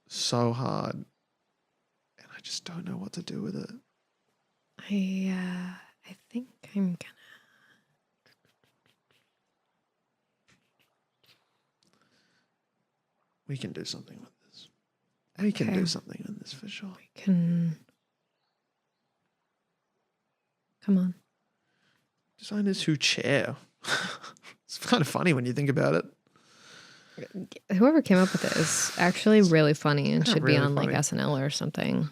so hard, and I just don't know what to do with it. I think I'm gonna. We can do something with this. We can do something with this for sure. We can. Come on. Designers who chair. It's kind of funny when you think about it. Whoever came up with it is actually really funny and should Really be on funny. SNL or something.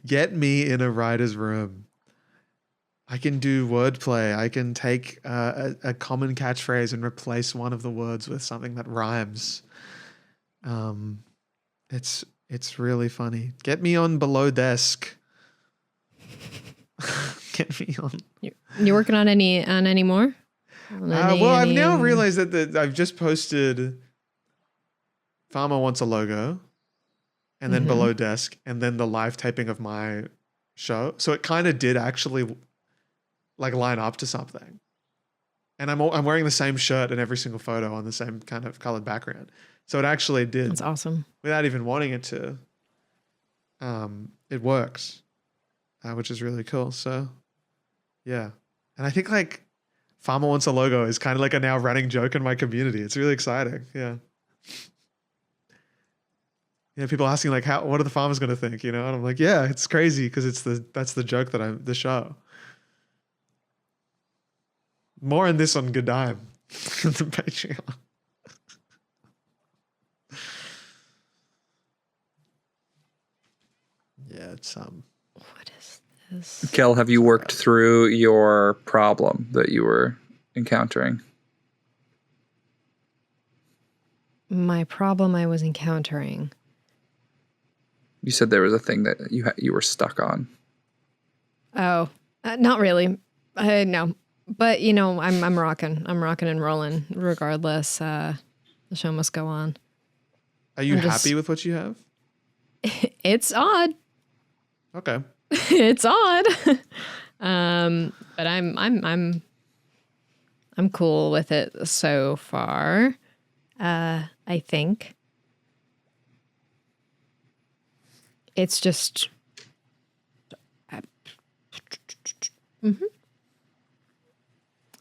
Get me in a writer's room. I can do wordplay. I can take a common catchphrase and replace one of the words with something that rhymes. It's really funny. Get me on Below Desk. Get me on. You working on any more? I've now realized that I've just posted Farmer Wants a Logo and then Below Desk and then the live taping of my show. So it kind of did actually like line up to something. And I'm wearing the same shirt in every single photo on the same kind of colored background. So it actually did. That's awesome. Without even wanting it to. It works, which is really cool. So yeah. And I think like Farmer Wants a Logo is kind of like a now running joke in my community. It's really exciting. Yeah. Yeah, people asking like, what are the farmers going to think? And I'm like, yeah, it's crazy because that's the joke the show. More on this on Good Time, the Patreon. Yeah, it's What is this? Kel, have you worked through your problem that you were encountering? My problem I was encountering. You said there was a thing that you were stuck on. Oh, not really. No, but I'm rocking. I'm rocking and rolling regardless. The show must go on. Are you happy with what you have? It's odd. Okay. It's odd. But I'm cool with it so far. I think. It's just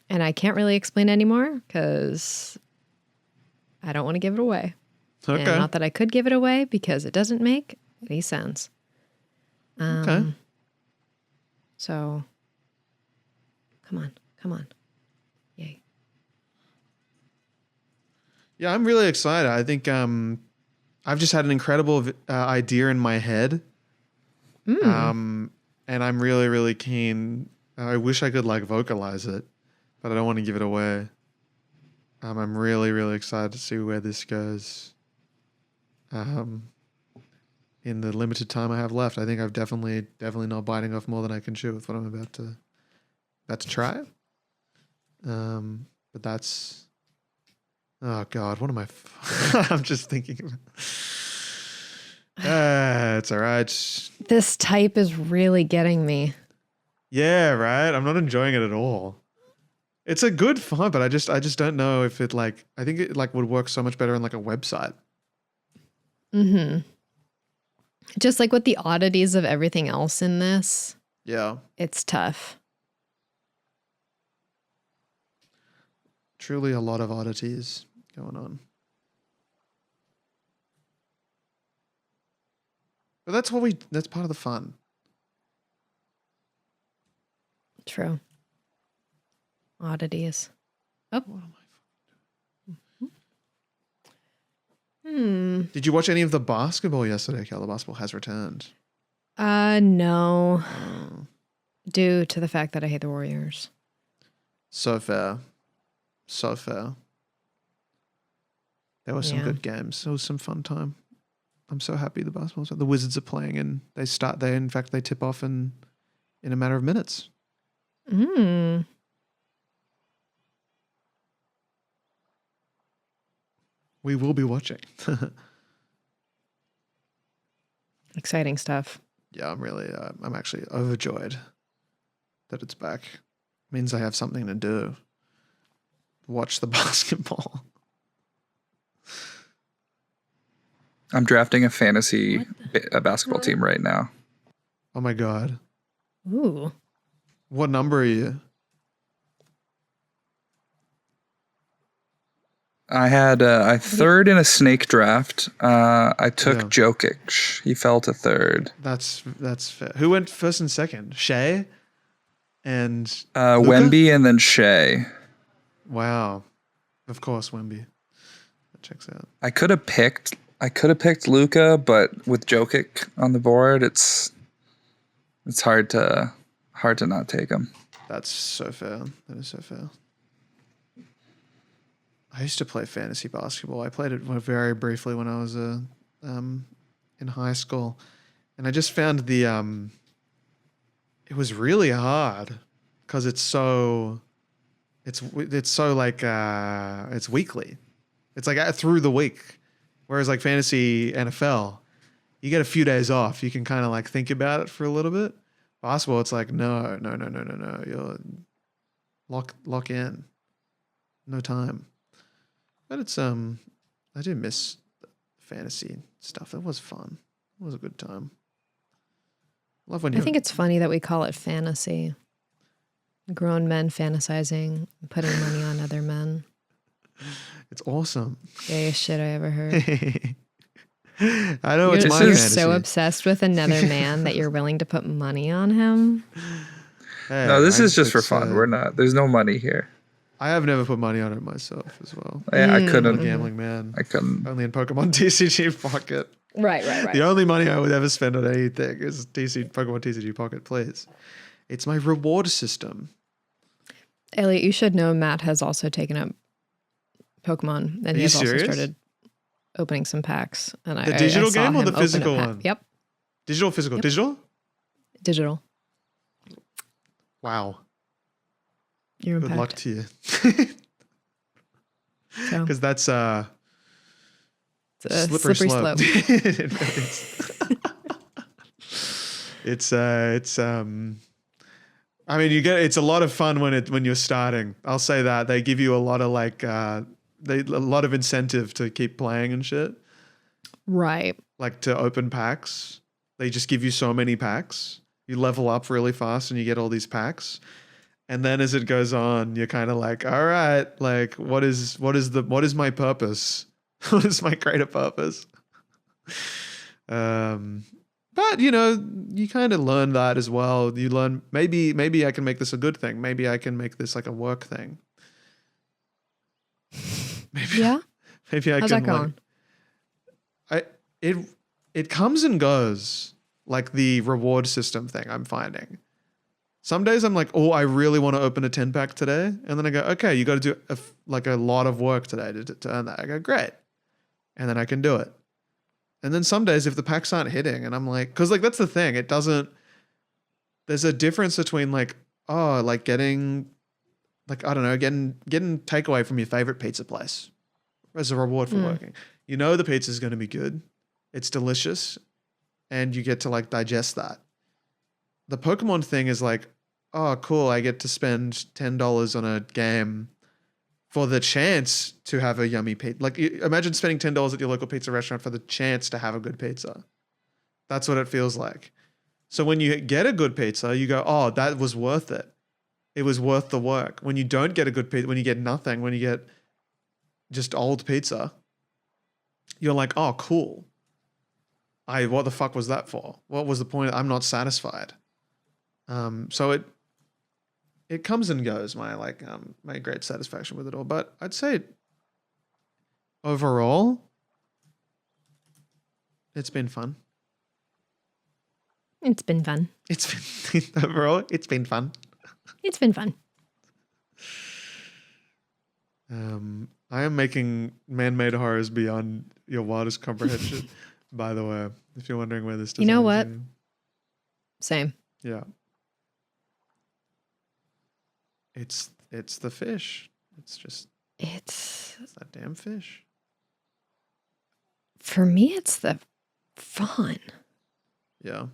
and I can't really explain anymore because I don't want to give it away. Okay. And not that I could give it away because it doesn't make any sense. Okay. So come on. Yay. Yeah, I'm really excited. I think I've just had an incredible idea in my head. And I'm really, really keen. I wish I could like vocalize it, but I don't want to give it away. I'm really, really excited to see where this goes. In the limited time I have left, I think I've definitely not biting off more than I can chew with what I'm about to try. But that's, oh God, what am I? I'm just thinking about. It's all right. This type is really getting me. Yeah, right. I'm not enjoying it at all. It's a good font, but I just don't know if it like. I think it like would work so much better on like a website. Just like with the oddities of everything else in this. Yeah. It's tough. Truly a lot of oddities going on. But that's part of the fun. True. Oddities. Oh. What am I? Did you watch any of the basketball yesterday, Kel? The basketball has returned. No. Due to the fact that I hate the Warriors. So fair. So fair. There were some good games. It was some fun time. I'm so happy the Wizards are playing and they tip off in a matter of minutes. We will be watching. Exciting stuff. Yeah, I'm actually overjoyed that it's back. It means I have something to do. Watch the basketball. I'm drafting a fantasy basketball team right now. Oh my God. Ooh. What number are you? I had a third in a snake draft. I took Jokic. He fell to third. That's fair. Who went first and second? Shea and Wemby and then Shea. Wow. Of course, Wemby. That checks out. I could have picked Luka, but with Jokic on the board, it's hard to not take them. That's so fair. That is so fair. I used to play fantasy basketball. I played it very briefly when I was in high school, and I just found it was really hard because it's so like it's weekly. It's like through the week, whereas like fantasy NFL, you get a few days off. You can kind of like think about it for a little bit. Basketball, it's like no. You're lock in, no time. But it's I do miss fantasy stuff. That was fun. It was a good time. Love when I think it's funny that we call it fantasy. Grown men fantasizing, putting money on other men. It's awesome. Gayest shit I ever heard. I know it's my You're fantasy. so obsessed with another man that you're willing to put money on him. Hey, No, this is just for fun. We're not. There's no money here. I have never put money on it myself as well. Yeah, I couldn't. I'm a gambling man. I couldn't. Only in Pokemon TCG Pocket. Right. The only money I would ever spend on anything is Pokemon TCG Pocket, please. It's my reward system. Elliot, you should know Matt has also taken up Pokemon, and he has also started opening some packs. And the digital game or the open physical one? Yep. Digital, physical. Yep. Digital? Digital. Wow. You're Good luck to you. Because that's it's a slippery slope. It's I mean, it's a lot of fun when you're starting. I'll say that they give you a lot of a lot of incentive to keep playing and shit. Right. Like to open packs. They just give you so many packs. You level up really fast and you get all these packs. And then as it goes on, you're kind of like, all right, like what is my purpose? What is my greater purpose? But you kind of learn that as well. You learn maybe I can make this a good thing. Maybe I can make this like a work thing. Maybe I How's can. that going? It comes and goes, like the reward system thing I'm finding. Some days I'm like, oh, I really want to open a 10-pack today. And then I go, okay, you got to do a lot of work today to earn that. I go, great. And then I can do it. And then some days if the packs aren't hitting and I'm like, because like that's the thing. It doesn't, there's a difference between like, oh, like getting, like, I don't know, getting takeaway from your favorite pizza place as a reward for working. You know the pizza is going to be good. It's delicious. And you get to like digest that. The Pokemon thing is like, oh, cool. I get to spend $10 on a game for the chance to have a yummy pizza. Like imagine spending $10 at your local pizza restaurant for the chance to have a good pizza. That's what it feels like. So when you get a good pizza, you go, oh, that was worth it. It was worth the work. When you don't get a good pizza, when you get nothing, when you get just old pizza, you're like, oh, cool. What the fuck was that for? What was the point? I'm not satisfied. So it comes and goes, my great satisfaction with it all. But I'd say overall, it's been fun. It's been fun. Overall, it's been fun. It's been fun. I am making man-made horrors beyond your wildest comprehension, by the way, if you're wondering where this You know what? to. Same. Yeah. It's the fish. It's that damn fish. For me, it's the fun. Yeah.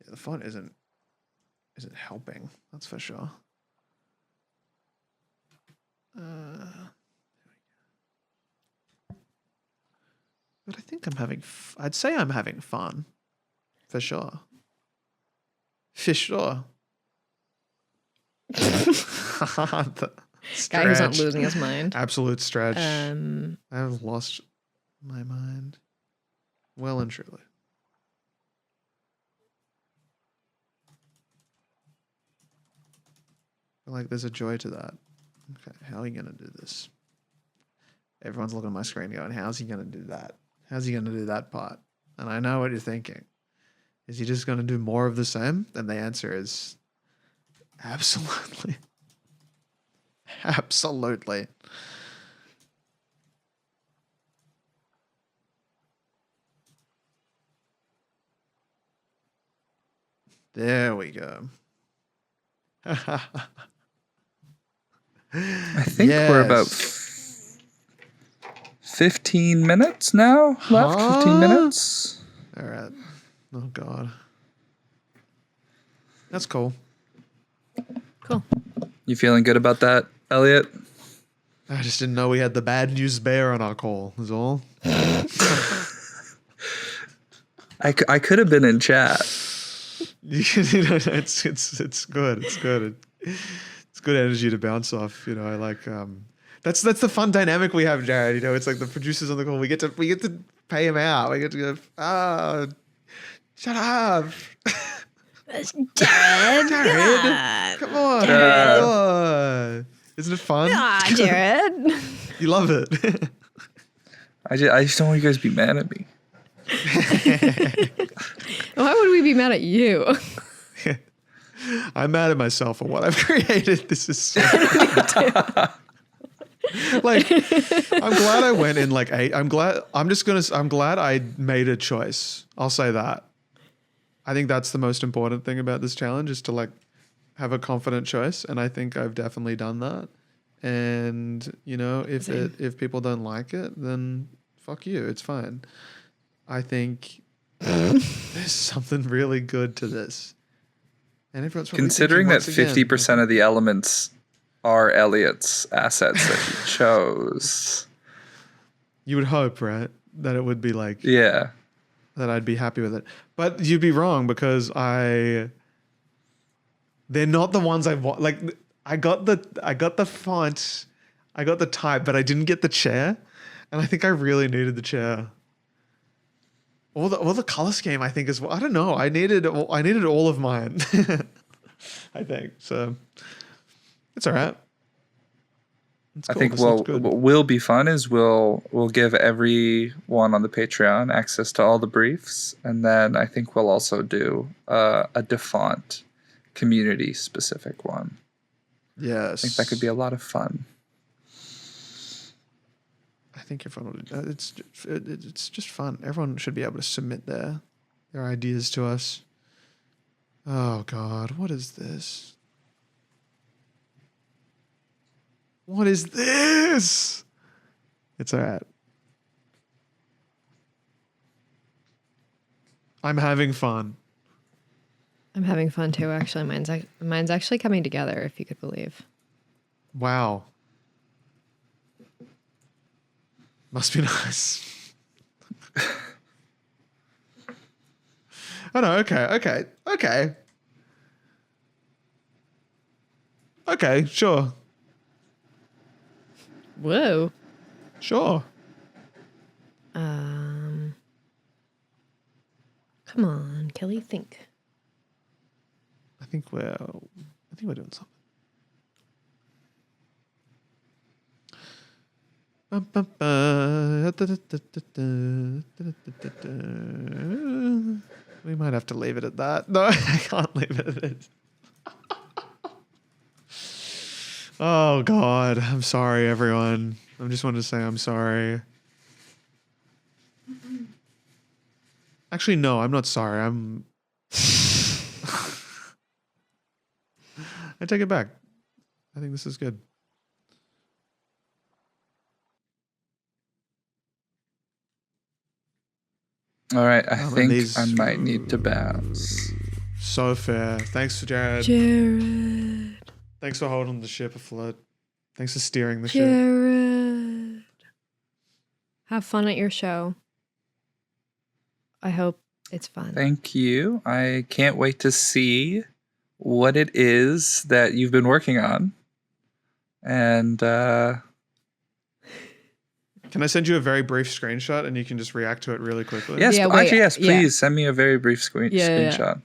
Yeah, the fun isn't helping. That's for sure. But I think I'd say I'm having fun. For sure. For sure. Guy who's not losing his mind. Absolute stretch. I have lost my mind. Well and truly. I feel like there's a joy to that. Okay, how are you going to do this? Everyone's looking at my screen going, how's he going to do that? How's he going to do that part? And I know what you're thinking. Is he just going to do more of the same? And the answer is absolutely. Absolutely. There we go. I think we're about 15 minutes now left. 15 minutes. All right. Oh, God. That's cool. Cool. You feeling good about that, Elliot? I just didn't know we had the bad news bear on our call, is all. I could have been in chat. It's good. It's good. It's good energy to bounce off. You know, I like that's the fun dynamic we have, Jared. You know, it's like the producers on the call. We get to pay him out. We get to go, shut up. Jared. Come on. Jared. Oh, isn't it fun? Jared. You love it. I just don't want you guys to be mad at me. Why would we be mad at you? I'm mad at myself for what I've created. This is so like, I'm glad I went in like 8. I'm glad I made a choice. I'll say that. I think that's the most important thing about this challenge is to like have a confident choice. And I think I've definitely done that. And you know, if people don't like it, then fuck you. It's fine. I think there's something really good to this. And everyone's considering that 50% of the elements are Elliot's assets that he chose. You would hope, right? That it would be like, yeah, that I'd be happy with it. But you'd be wrong because they're not the ones I want. Like I got the font, I got the type, but I didn't get the chair. And I think I really needed the chair. All the color scheme, I think, is. I don't know. I needed all of mine. I think so. It's all right. It's cool. I think what will be fun is we'll give everyone on the Patreon access to all the briefs, and then I think we'll also do a Defont community specific one. Yes, I think that could be a lot of fun. I think everyone would. It's just fun. Everyone should be able to submit their ideas to us. Oh God, what is this? What is this? It's all right. I'm having fun. I'm having fun too. Actually, mine's actually coming together. If you could believe. Wow. Must be nice. Oh no, okay. Okay, sure. Whoa. Sure. Come on, Kelly, think. I think we're doing something. We might have to leave it at that. No, I can't leave it at it. Oh God, I'm sorry, everyone. I just wanted to say I'm sorry. Actually, no, I'm not sorry. I take it back. I think this is good. All right, I think I might need to bounce. So fair. Thanks, Jared. Jared. Thanks for holding the ship afloat. Thanks for steering the ship. Jared. Have fun at your show. I hope it's fun. Thank you. I can't wait to see what it is that you've been working on. And can I send you a very brief screenshot and you can just react to it really quickly? Yes, yeah, actually, yes, please send me a very brief screenshot.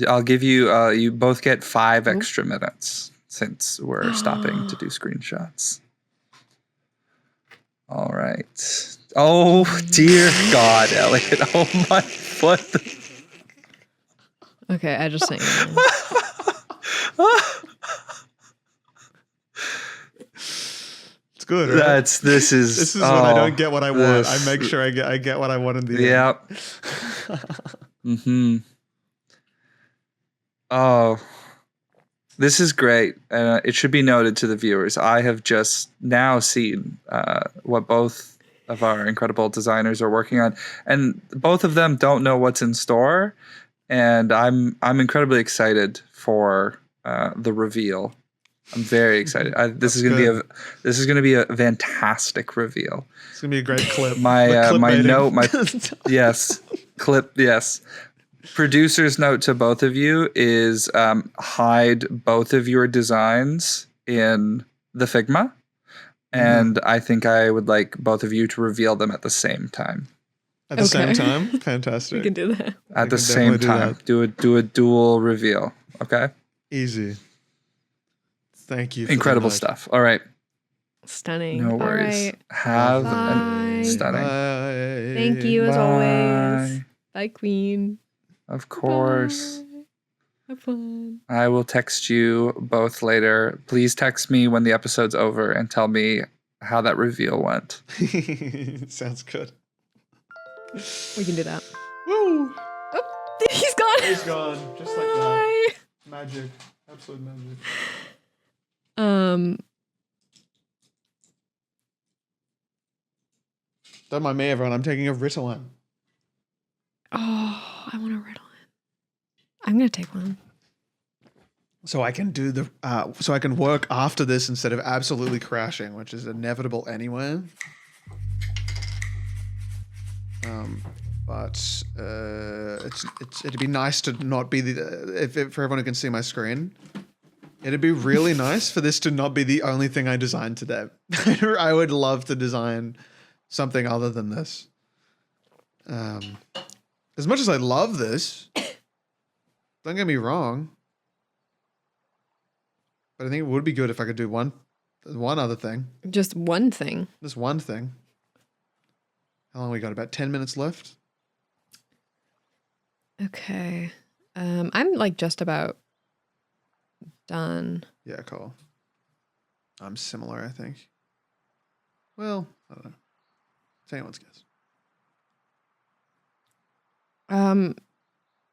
I'll give you. You both get 5 extra minutes since we're stopping to do screenshots. All right. Oh dear God, Elliot. Oh my foot. Okay, I just sent you. It's good, right? This is This is when I don't get what I want. I make sure I get what I want in the Yep. end. Oh, this is great. It should be noted to the viewers. I have just now seen what both of our incredible designers are working on, and both of them don't know what's in store. And I'm incredibly excited for the reveal. I'm very excited. This is gonna be a fantastic reveal. It's gonna be a great clip. My note, yes, clip, yes. Producer's note to both of you is hide both of your designs in the Figma. And I think I would like both of you to reveal them at the same time. At the same time? Fantastic. We can do that. At the same time. Do a dual reveal. Okay? Easy. Thank you. Incredible stuff. All right. Stunning. No worries. All right. Have Bye. stunning. Bye. Thank you as always. Bye, Queen. Of course. Bye. Have fun. I will text you both later. Please text me when the episode's over and tell me how that reveal went. Sounds good. We can do that. Woo! Oh, he's gone. He's gone. Just like Bye. that. Magic. Absolute magic. Don't mind me, everyone. I'm taking a Ritalin. Oh, I want a Ritalin. I'm gonna take one. So I can do so I can work after this instead of absolutely crashing, which is inevitable anyway. But it'd be nice to not be for everyone who can see my screen. It'd be really nice for this to not be the only thing I designed today. I would love to design something other than this. As much as I love this, don't get me wrong, but I think it would be good if I could do one other thing. Just one thing. Just one thing. How long we got? About 10 minutes left? Okay. I'm like just about done. Yeah, cool. I'm similar, I think. Well, I don't know. It's anyone's guess. I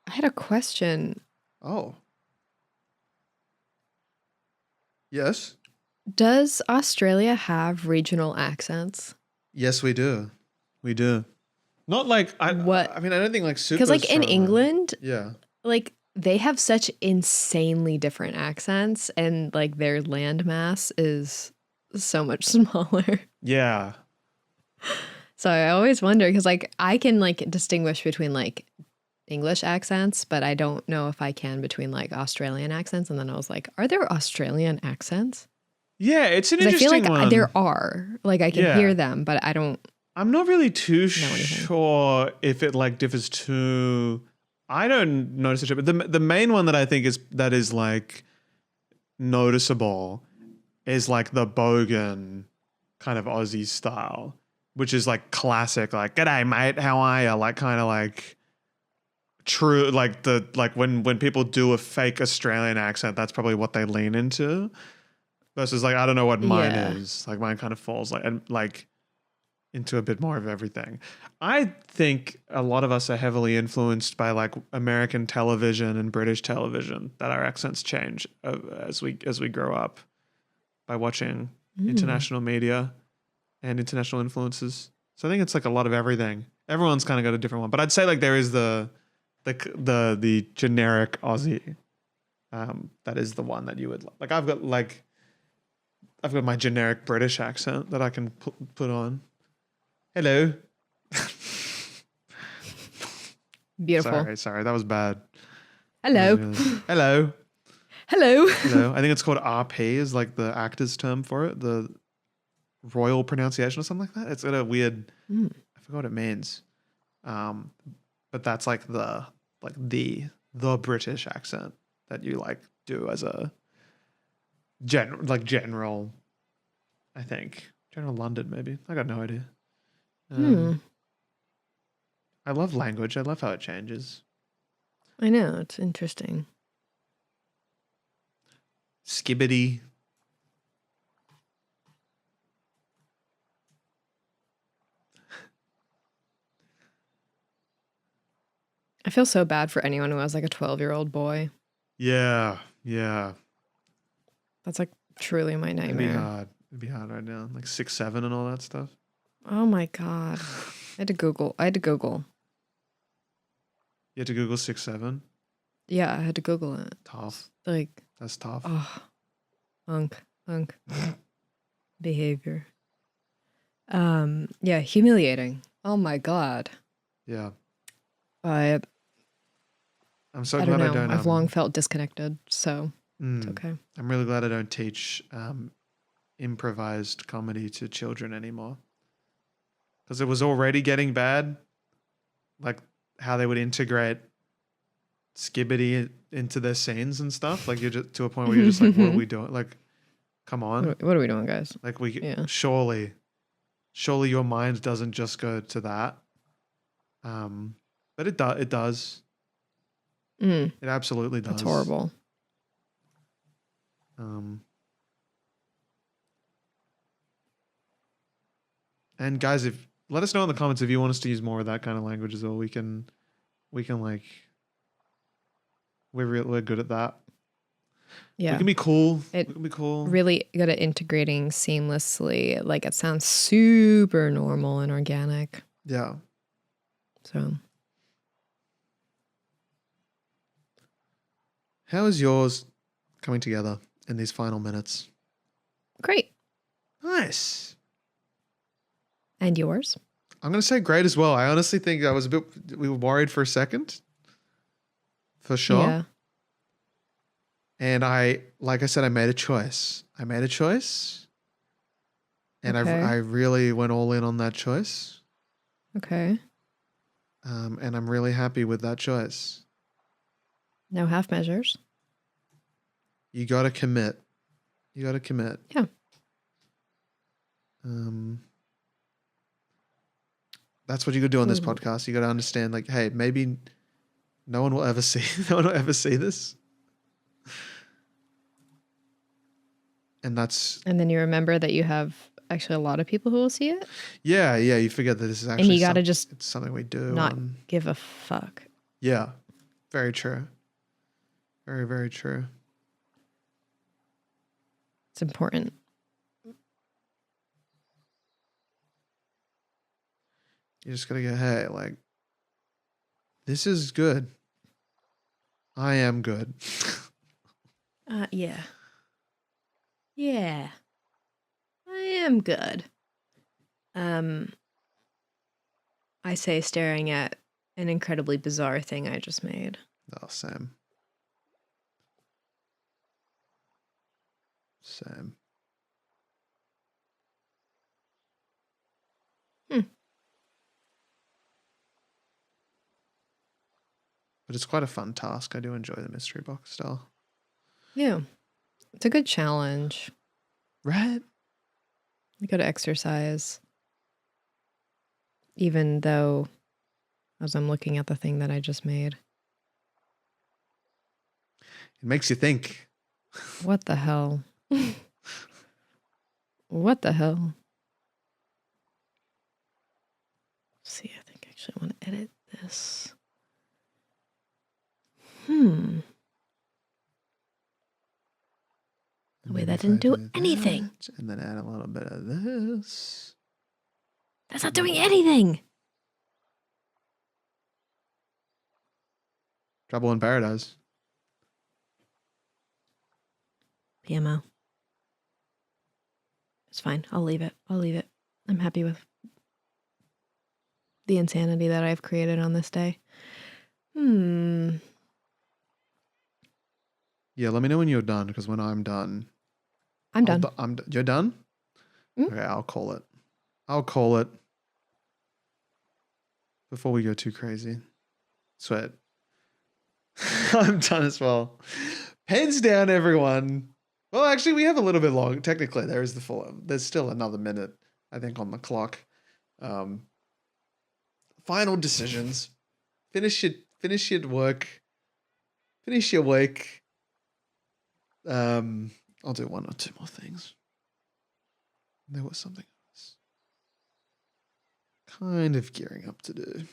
had a question. Oh. Yes? Does Australia have regional accents? Yes, we do. We do. Not like What? I mean, I don't think like super. Because like in strong. England, Yeah. like they have such insanely different accents, and like their landmass is so much smaller. Yeah. So I always wonder because like I can like distinguish between like English accents, but I don't know if I can between like Australian accents. And then I was like, are there Australian accents? Yeah, it's an 'Cause interesting I feel like one. there are. Like I can Yeah. hear them, but I don't. I'm not really too anything. sure if it like differs too. I don't notice it, but the main one that I think is like noticeable is like the Bogan kind of Aussie style, which is like classic, like "G'day, mate, how are you?" Like kind of like true, like when people do a fake Australian accent, that's probably what they lean into. Versus like I don't know what mine is. Like mine kind of falls like into a bit more of everything. I think a lot of us are heavily influenced by like American television and British television, that our accents change as we grow up by watching international media and international influences. So I think it's like a lot of everything. Everyone's kind of got a different one, but I'd say like there is the generic Aussie. That is the one that you would like. I've got my generic British accent that I can put on. Hello. Beautiful. Sorry, that was bad. Hello. Hello. Hello. Hello. I think it's called RP is like the actor's term for it, the royal pronunciation or something like that. It's got a weird, I forgot what it means. But that's like the the British accent that you like do as a general, I think. General London, maybe. I got no idea. I love language. I love how it changes. I know. It's interesting. Skibbity. I feel so bad for anyone who has like a 12-year-old boy. Yeah. Yeah. That's like truly my nightmare. It'd be hard right now. Like 6, 7 and all that stuff. Oh my God. I had to Google. You had to Google 6, 7? Yeah, I had to Google it. Tough. Like, That's tough. oh, unk behavior. Yeah, humiliating. Oh my God. Yeah. I'm so I glad don't I know. don't. I've long felt disconnected, so it's okay. I'm really glad I don't teach improvised comedy to children anymore. Because it was already getting bad. Like how they would integrate skibbity into their scenes and stuff. Like you're just to a point where you're just like, what are we doing? Like, come on. What are we doing, guys? Like surely your mind doesn't just go to that. But it does. It absolutely does. That's horrible. And guys, let us know in the comments if you want us to use more of that kind of language as well. We can like we're good at that. Yeah, we can be cool. We can be cool. Really good at integrating seamlessly. Like it sounds super normal and organic. Yeah. So, how is yours coming together in these final minutes? Great. Nice. And yours? I'm going to say great as well. I honestly think we were worried for a second. For sure. Yeah. And like I said, I made a choice. And Okay. I really went all in on that choice. Okay. And I'm really happy with that choice. No half measures. You got to commit. Yeah. That's what you got to do on this podcast. You got to understand, like, hey, maybe no one will ever see this. And then you remember that you have actually a lot of people who will see it. Yeah. You forget that this is actually and you got to just it's something we do. Not give a fuck. Yeah. Very true. Very, very true. It's important. You just got to go, hey, like, this is good. I am good. Yeah. Yeah. I am good. I say staring at an incredibly bizarre thing I just made. Oh, same. Same. But it's quite a fun task. I do enjoy the mystery box style. Yeah. It's a good challenge. Right? You got to exercise. Even though, as I'm looking at the thing that I just made. It makes you think. What the hell? What the hell? Let's see, I think I actually want to edit this. Wait, that didn't do anything. And then add a little bit of this. That's not doing anything. Trouble in Paradise. PMO. It's fine. I'll leave it. I'm happy with the insanity that I've created on this day. Yeah, let me know when you're done, because when I'm done... I'm done. You're done? Okay, I'll call it. Before we go too crazy. Sweat. I'm done as well. Pens down, everyone. Well, actually, we have a little bit long. Technically, there is the full. There's still another minute, I think, on the clock. Final decisions. Finish your work. Finish your week. I'll do one or two more things. There was something else. Kind of gearing up to do.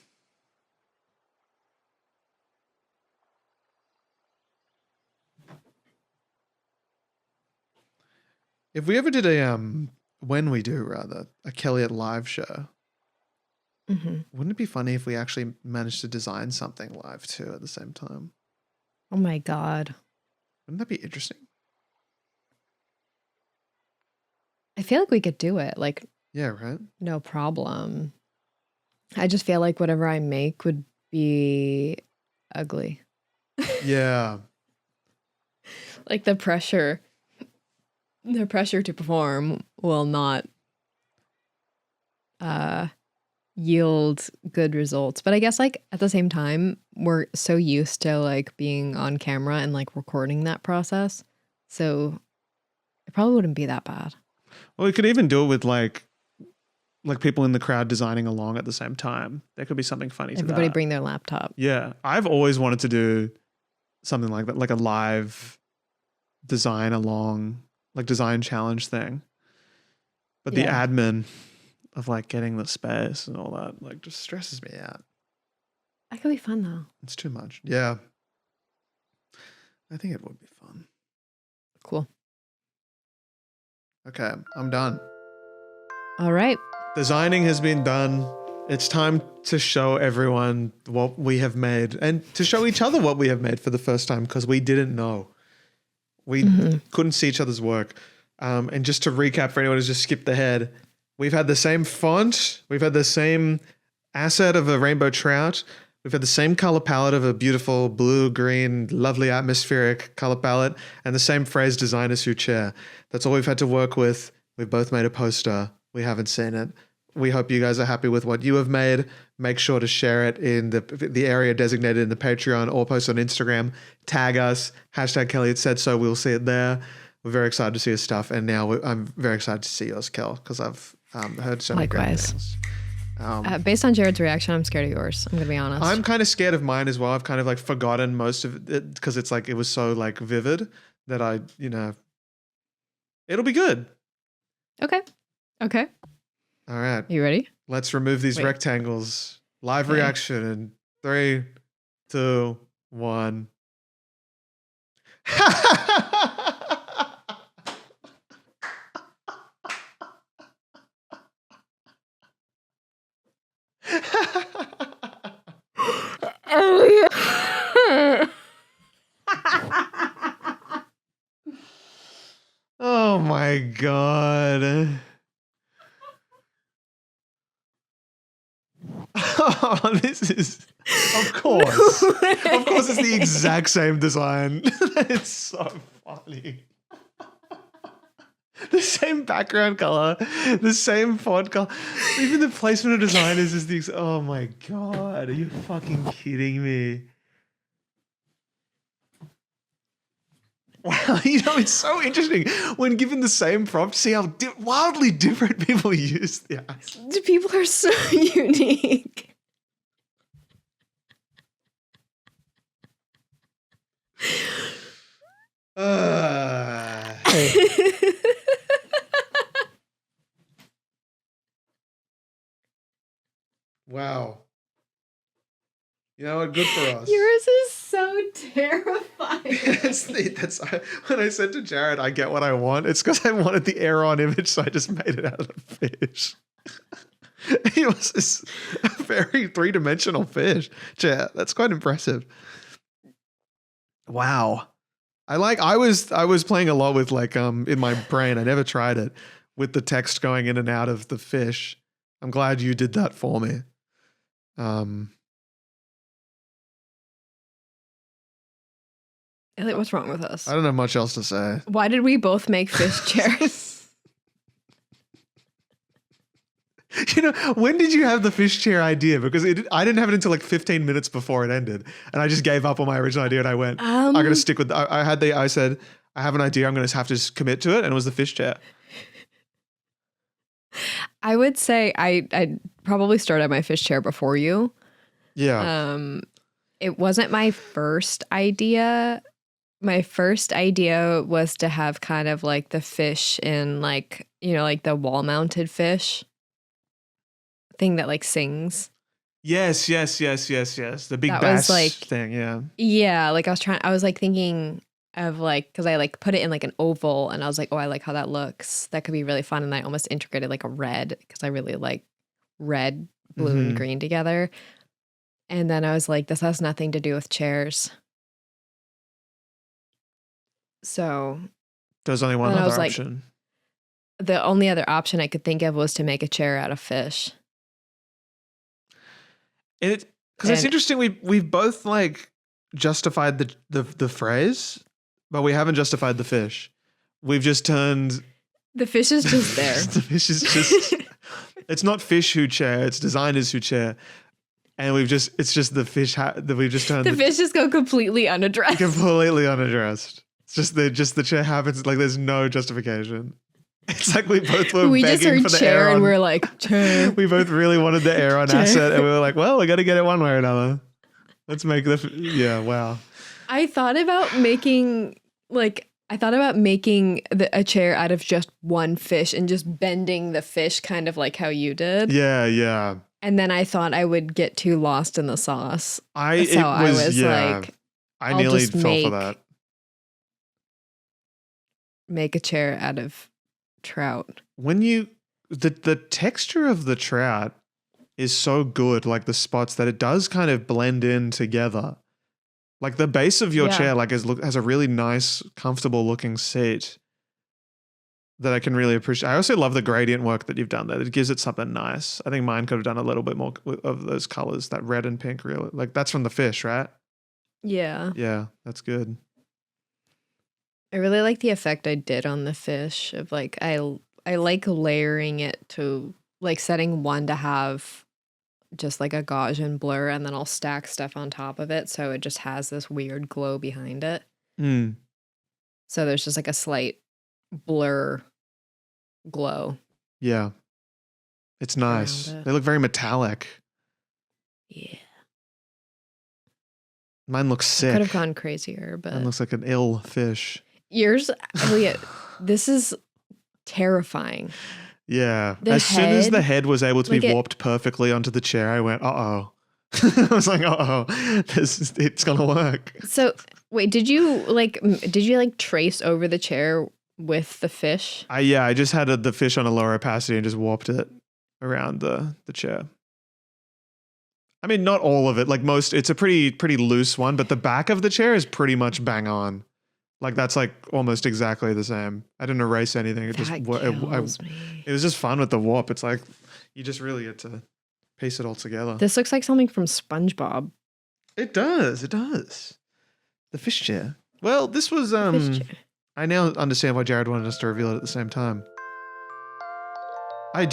If we ever did when we do rather, a Kelliot live show, wouldn't it be funny if we actually managed to design something live too at the same time? Oh my God. Wouldn't that be interesting? I feel like we could do it. Like, yeah, right? No problem. I just feel like whatever I make would be ugly. Yeah. Like the pressure to perform will not yield good results. But I guess like at the same time, we're so used to like being on camera and like recording that process. So it probably wouldn't be that bad. Well, we could even do it with like people in the crowd designing along at the same time. There could be something funny to that. Everybody bring their laptop. Yeah. I've always wanted to do something like that, like a live design along, like design challenge thing. But the admin of like getting the space and all that, like just stresses me out. That could be fun though. It's too much. Yeah. I think it would be fun. Cool. Okay, I'm done. All right. Designing has been done. It's time to show everyone what we have made and to show each other what we have made for the first time because we didn't know. We couldn't see each other's work. And just to recap for anyone who's just skipped ahead, we've had the same font. We've had the same asset of a rainbow trout. We've had the same color palette of a beautiful blue, green, lovely atmospheric color palette and the same phrase designer sous chair. That's all we've had to work with. We've both made a poster. We haven't seen it. We hope you guys are happy with what you have made. Make sure to share it in the area designated in the Patreon or post on Instagram. Tag us, #kelliotsaidso. We'll see it there. We're very excited to see your stuff. And now I'm very excited to see yours, Kel, because I've heard so many great things. Based on Jared's reaction, I'm scared of yours. I'm going to be honest. I'm kind of scared of mine as well. I've kind of like forgotten most of it because it's like it was so like vivid that I, it'll be good. Okay. All right. You ready? Let's remove these rectangles. Live reaction in 3, 2, 1. Elliot. Oh my God. Oh, this is, of course. Of course, it's the exact same design. It's so funny. The same background color, the same font color. Even the placement of design is the. Oh my God. Are you fucking kidding me? Wow, it's so interesting when given the same prompt, see how wildly different people use the eyes. People are so unique. Wow. You know what? Good for us. Yours is so terrifying. That's when I said to Jared, I get what I want. It's because I wanted the air-on image, so I just made it out of the fish. It was this very three-dimensional fish. Yeah, that's quite impressive. Wow. I was playing a lot with like in my brain. I never tried it with the text going in and out of the fish. I'm glad you did that for me. Elliot, what's wrong with us? I don't have much else to say. Why did we both make fish chairs? When did you have the fish chair idea? Because I didn't have it until like 15 minutes before it ended. And I just gave up on my original idea and I went, I'm going to stick with, I said, I have an idea. I'm going to have to just commit to it. And it was the fish chair. I would say I probably started my fish chair before you. Yeah. It wasn't my first idea. My first idea was to have kind of like the fish in like, like the wall mounted fish thing that like sings. Yes. The big that bass was like, thing. Yeah. Yeah. Like I was like thinking of like, cause I like put it in like an oval and I was like, oh, I like how that looks. That could be really fun. And I almost integrated like a red because I really like red, blue and green together. And then I was like, this has nothing to do with chairs. So there's only one other option. The only other option I could think of was to make a chair out of fish. Because it's interesting. We've both like justified the phrase, but we haven't justified the fish. We've just turned the fish is just there. The fish is just. It's not fish who chair. It's designers who chair. And it's just the fish that we've just turned. The fish just go completely unaddressed. Completely unaddressed. It's just the chair happens. Like there's no justification. It's like we both were begging for the chair Aeron. And we're like, chair. We both really wanted the Aeron asset, and we were like, well, we got to get it one way or another. Let's make wow. I thought about making a chair out of just one fish and just bending the fish kind of like how you did. Yeah. And then I thought I would get too lost in the sauce. I nearly fell for that. Make a chair out of trout. When the texture of the trout is so good, like the spots that it does kind of blend in together. Like the base of your chair has a really nice, comfortable looking seat that I can really appreciate. I also love the gradient work that you've done there. It gives it something nice. I think mine could have done a little bit more of those colors, that red and pink really. Like that's from the fish, right? Yeah. Yeah, that's good. I really like the effect I did on the fish of like I like layering it to like setting one to have just like a Gaussian blur and then I'll stack stuff on top of it so it just has this weird glow behind it. So there's just like a slight blur glow. Yeah. It's nice. They look very metallic. Yeah. Mine looks sick. Could have gone crazier, but mine looks like an ill fish. Yours, Elliot, this is terrifying. Yeah. As soon as the head was able to be warped perfectly onto the chair, I went, uh-oh. I was like, uh-oh, it's going to work. So, wait, did you trace over the chair with the fish? I just had the fish on a lower opacity and just warped it around the chair. I mean, not all of it. Like it's a pretty loose one, but the back of the chair is pretty much bang on. Like that's like almost exactly the same. I didn't erase anything. It was just fun with the warp. It's like you just really get to piece it all together. This looks like something from SpongeBob. It does. The fish chair. Well, this was I now understand why Jared wanted us to reveal it at the same time. I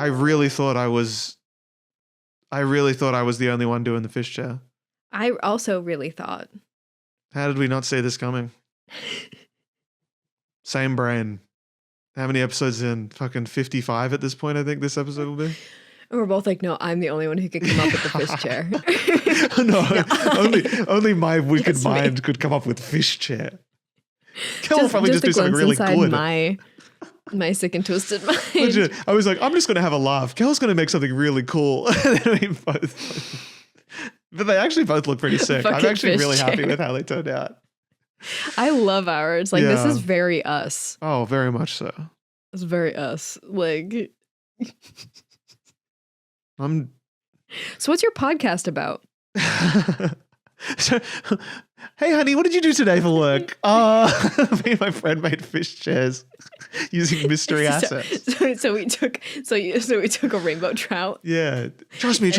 really thought I was the only one doing the fish chair. I also really thought. How did we not see this coming? Same brain. How many episodes in? Fucking 55 at this point, I think this episode will be. And we're both like, no, I'm the only one who could come up with the fish chair. only my wicked mind could come up with fish chair. Kel will probably just do something really good. My sick and twisted mind. Legit, I was like, I'm just going to have a laugh. Kel's going to make something really cool. But they actually both look pretty sick. I'm actually really happy with how they turned out. I love ours. Like, this is very us. Oh, very much so. It's very us. Like, So what's your podcast about? So, hey, honey, what did you do today for work? Me and my friend made fish chairs using mystery assets. So we took a rainbow trout. Yeah, trust me.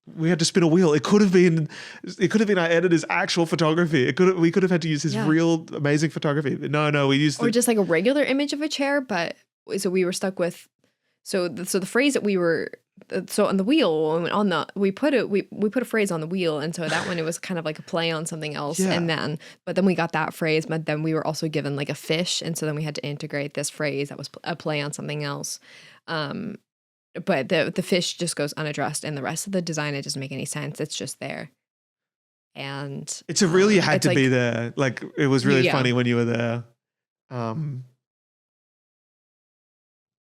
We had to spin a wheel. It could have been our editor's actual photography. We could have had to use his real amazing photography. No, we used or just like a regular image of a chair. But so we were stuck with So the phrase that we were so on the wheel on the we put a phrase on the wheel, and so that one it was kind of like a play on something else, Yeah. and then we got that phrase, but then we were also given like a fish, and so then we had to integrate this phrase that was a play on something else. But the fish just goes unaddressed, and the rest of the design, it doesn't make any sense. It's just there, and It's a really had it's to like, be there. Like it was really Yeah. funny when you were there.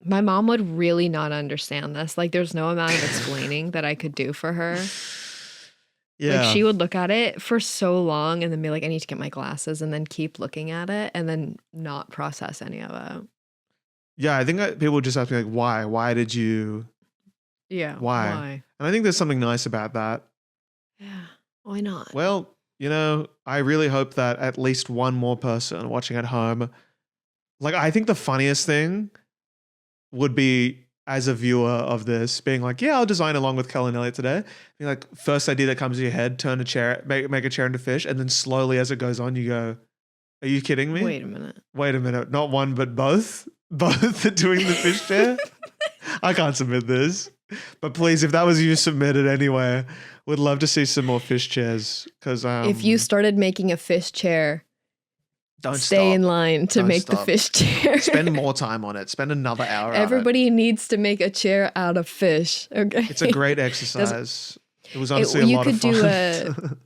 My mom would really not understand this. Like, there's no amount of explaining that I could do for her. Yeah. Like, she would look at it for so long and then be like, I need to get my glasses, and then keep looking at it and then not process any of it. Yeah, I think people would just ask me like, why? Why did you? Yeah. Why? And I think there's something nice about that. Yeah. Why not? Well, I really hope that at least one more person watching at home, like, I think the funniest thing would be as a viewer of this being like, yeah, I'll design along with Kel and Elliot today. Being like, first idea that comes to your head, turn a chair, make a chair into fish, and then slowly as it goes on, you go, are you kidding me? Wait a minute. Not one, but both? Both are doing the fish chair? I can't submit this. But please, if that was you, submit it anyway. Would love to see some more fish chairs. Because if you started making a fish chair, don't stay stop. in line to Don't make stop. the fish chair. Spend more time on it. Spend another hour on it. Everybody needs to make a chair out of fish. Okay. It's a great exercise. It was honestly a you lot could of fun.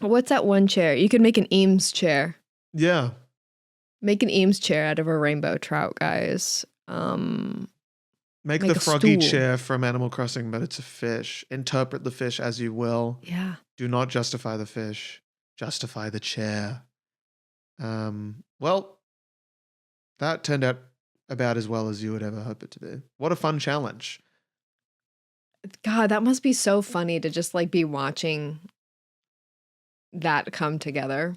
do what's that one chair? You could make an Eames chair. Yeah. Make an Eames chair out of a rainbow trout, guys. Make Make the a froggy stool. chair from Animal Crossing, but it's a fish. Interpret the fish as you will. Yeah. Do not justify the fish. Justify the chair. Well, that turned out about as well as you would ever hope it to be. What a fun challenge. God, that must be so funny to just like be watching that come together.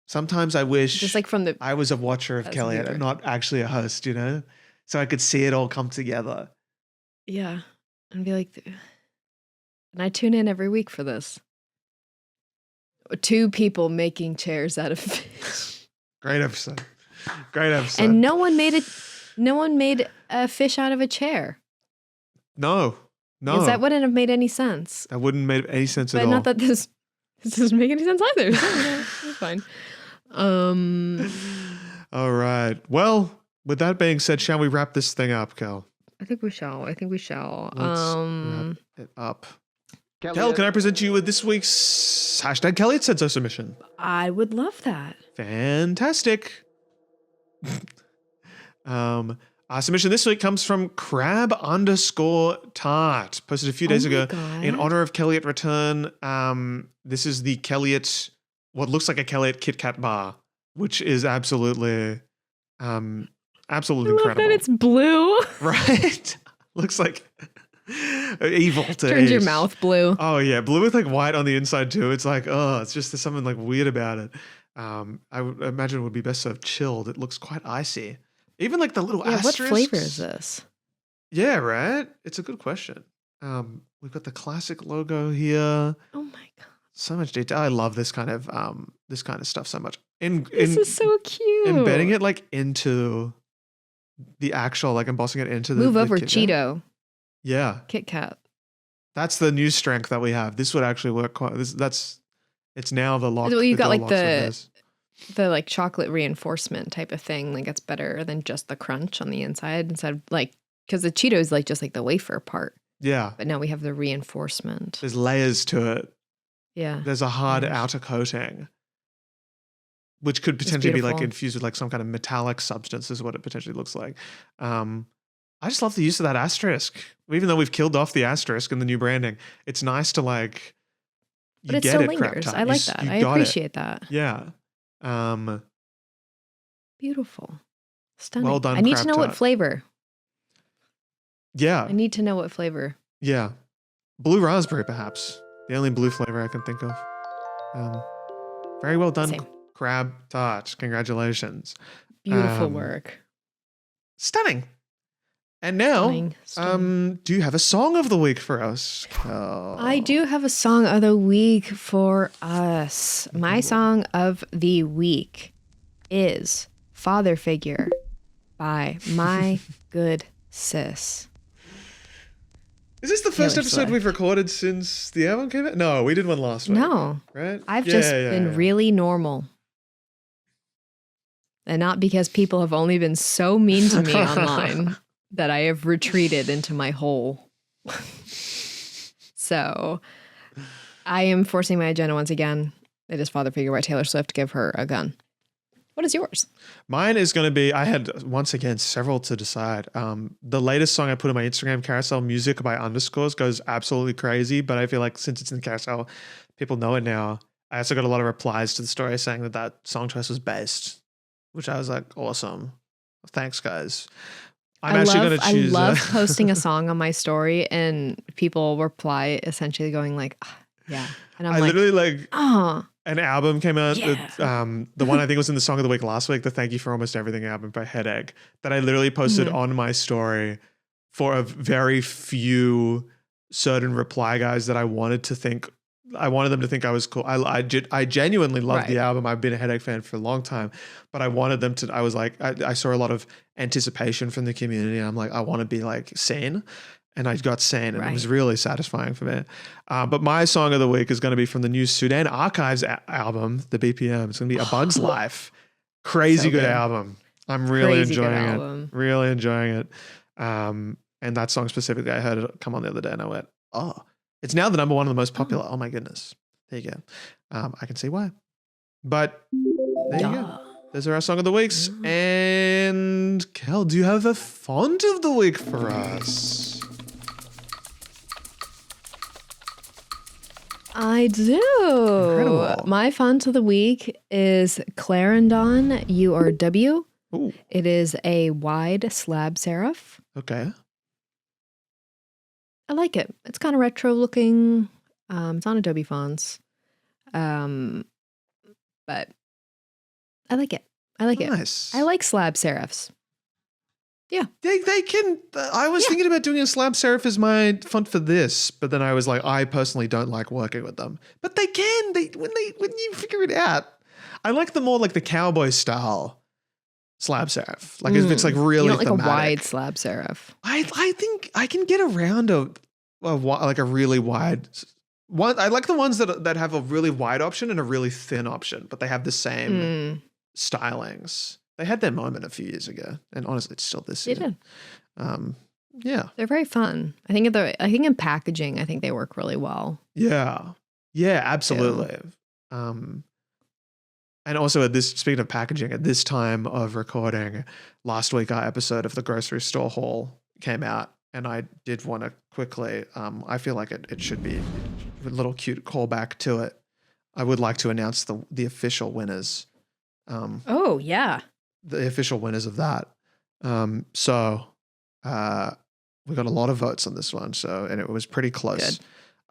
Sometimes I wish Just like from the I was a watcher of as a kelliot viewer. and not actually a host, so I could see it all come together. Yeah. And be like, and I tune in every week for this. 2 people making chairs out of fish. Great episode. Great episode. And no one made a fish out of a chair. No. Because that wouldn't have made any sense. That wouldn't make any sense at But all. not that this doesn't make any sense either. So, it's fine. All right. Well, with that being said, shall we wrap this thing up, Kel? I think we shall. Let's wrap it up. Kel, can I present you with this week's hashtag kelliotsaidso submission? I would love that. Fantastic. Our submission this week comes from crab_tart. Posted a few days ago in honor of Kelliot return. This is the Kelliot, what looks like a Kelliot Kit Kat bar, which is absolutely incredible. Love that it's blue. Right? Looks like evil to Turns your eat. mouth blue. Oh yeah, blue with like white on the inside too. It's like, it's just there's something like weird about it. I would imagine it would be best served chilled. It looks quite icy. Even like the little Yeah, what asterisks. flavor is this? Yeah, right? It's a good question. We've got the classic logo here. Oh my god. So much detail. I love this kind of stuff so much. This is so cute. Embedding it like into the actual, like embossing it into the Move over Kit Kat. Cheeto. Yeah. Kit Kat. That's the new strength that we have. This would actually work quite. It's now the lock. Well, you've the got door like locks with this. the like chocolate reinforcement type of thing. Like it's better than just the crunch on the inside instead of like, because the Cheeto is like just like the wafer part. Yeah. But now we have the reinforcement. There's layers to it. Yeah. There's a hard Layers. outer coating, which could potentially be like beautiful. infused with like some kind of metallic substance is what it potentially looks like. I just love the use of that asterisk. Even though we've killed off the asterisk in the new branding, it's nice to like, But it get still it, Crab lingers. Tart. I like that. I got it. appreciate that. Yeah. Beautiful. Stunning. Well done, I need Crab to know what Tart. flavor. Yeah. I need to know what flavor. Yeah. Blue raspberry, perhaps. The only blue flavor I can think of. Very well done, Same. Crab Tart. Congratulations. Beautiful Um, work. Stunning. And now, Stunning. do you have a song of the week for us? Oh. I do have a song of the week for us. My song of the week is Father Figure by My Good Sis. Is this the first Taylor episode Swift. we've recorded since the album came out? No, we did one last week. No, Right? I've Yeah, just yeah, been yeah. really normal. And not because people have only been so mean to me online that I have retreated into my hole. So I am forcing my agenda once again. It is father figure by Taylor Swift. Give her a gun. What is yours? Mine is going to be, I had, once again, several to decide. The latest song I put in my Instagram carousel, Music by Underscores, goes absolutely crazy. But I feel like since it's in the carousel, people know it now. I also got a lot of replies to the story saying that that song choice was based, which I was like, awesome. Thanks, guys. I'm actually going to choose. I love posting a song on my story and people reply essentially going like, "Ah, yeah. And I'm I like, literally like, oh, an album came out. Yeah. The one I think was in the Song of the Week last week, the Thank You for Almost Everything album by Headache, that I literally posted on my story for a very few certain reply guys that I wanted them to think I was cool. I genuinely loved the album. I've been a Headache fan for a long time, but I wanted them to, I was like, I saw a lot of anticipation from the community. And I'm like, I want to be like sane. And I got sane, and it was really satisfying for me. But my song of the week is going to be from the new Sudan Archives album, the BPM. It's going to be A Bug's Life. Crazy good album. I'm really enjoying it. Really enjoying it. And that song specifically, I heard it come on the other day, and I went, oh, it's now the number one of the most popular. Oh my goodness. There you go. I can see why. But there you go. Those are our song of the weeks. And Kel, do you have a font of the week for us? I do. Incredible. My font of the week is Clarendon URW. Ooh. It is a wide slab serif. Okay. I like it. It's kind of retro looking. It's on Adobe fonts. But I like it. Nice. I like slab serifs. Yeah. They can. I was thinking about doing a slab serif as my font for this, but then I was like, I personally don't like working with them. But they can. When you figure it out. I like the more like the cowboy style slab serif. Like if it's like really you don't like thematic. a wide slab serif. I think I can get around a really wide one. I like the ones that have a really wide option and a really thin option, but they have the same stylings. They had their moment a few years ago, and honestly, it's still this year. They did. Yeah, they're very fun. I think in packaging, I think they work really well. Yeah, absolutely. And also speaking of packaging, at this time of recording, last week our episode of the grocery store haul came out, and I did want to quickly. I feel like it should be a little cute callback to it. I would like to announce the official winners. Oh yeah. The official winners of that. So we got a lot of votes on this one. And it was pretty close.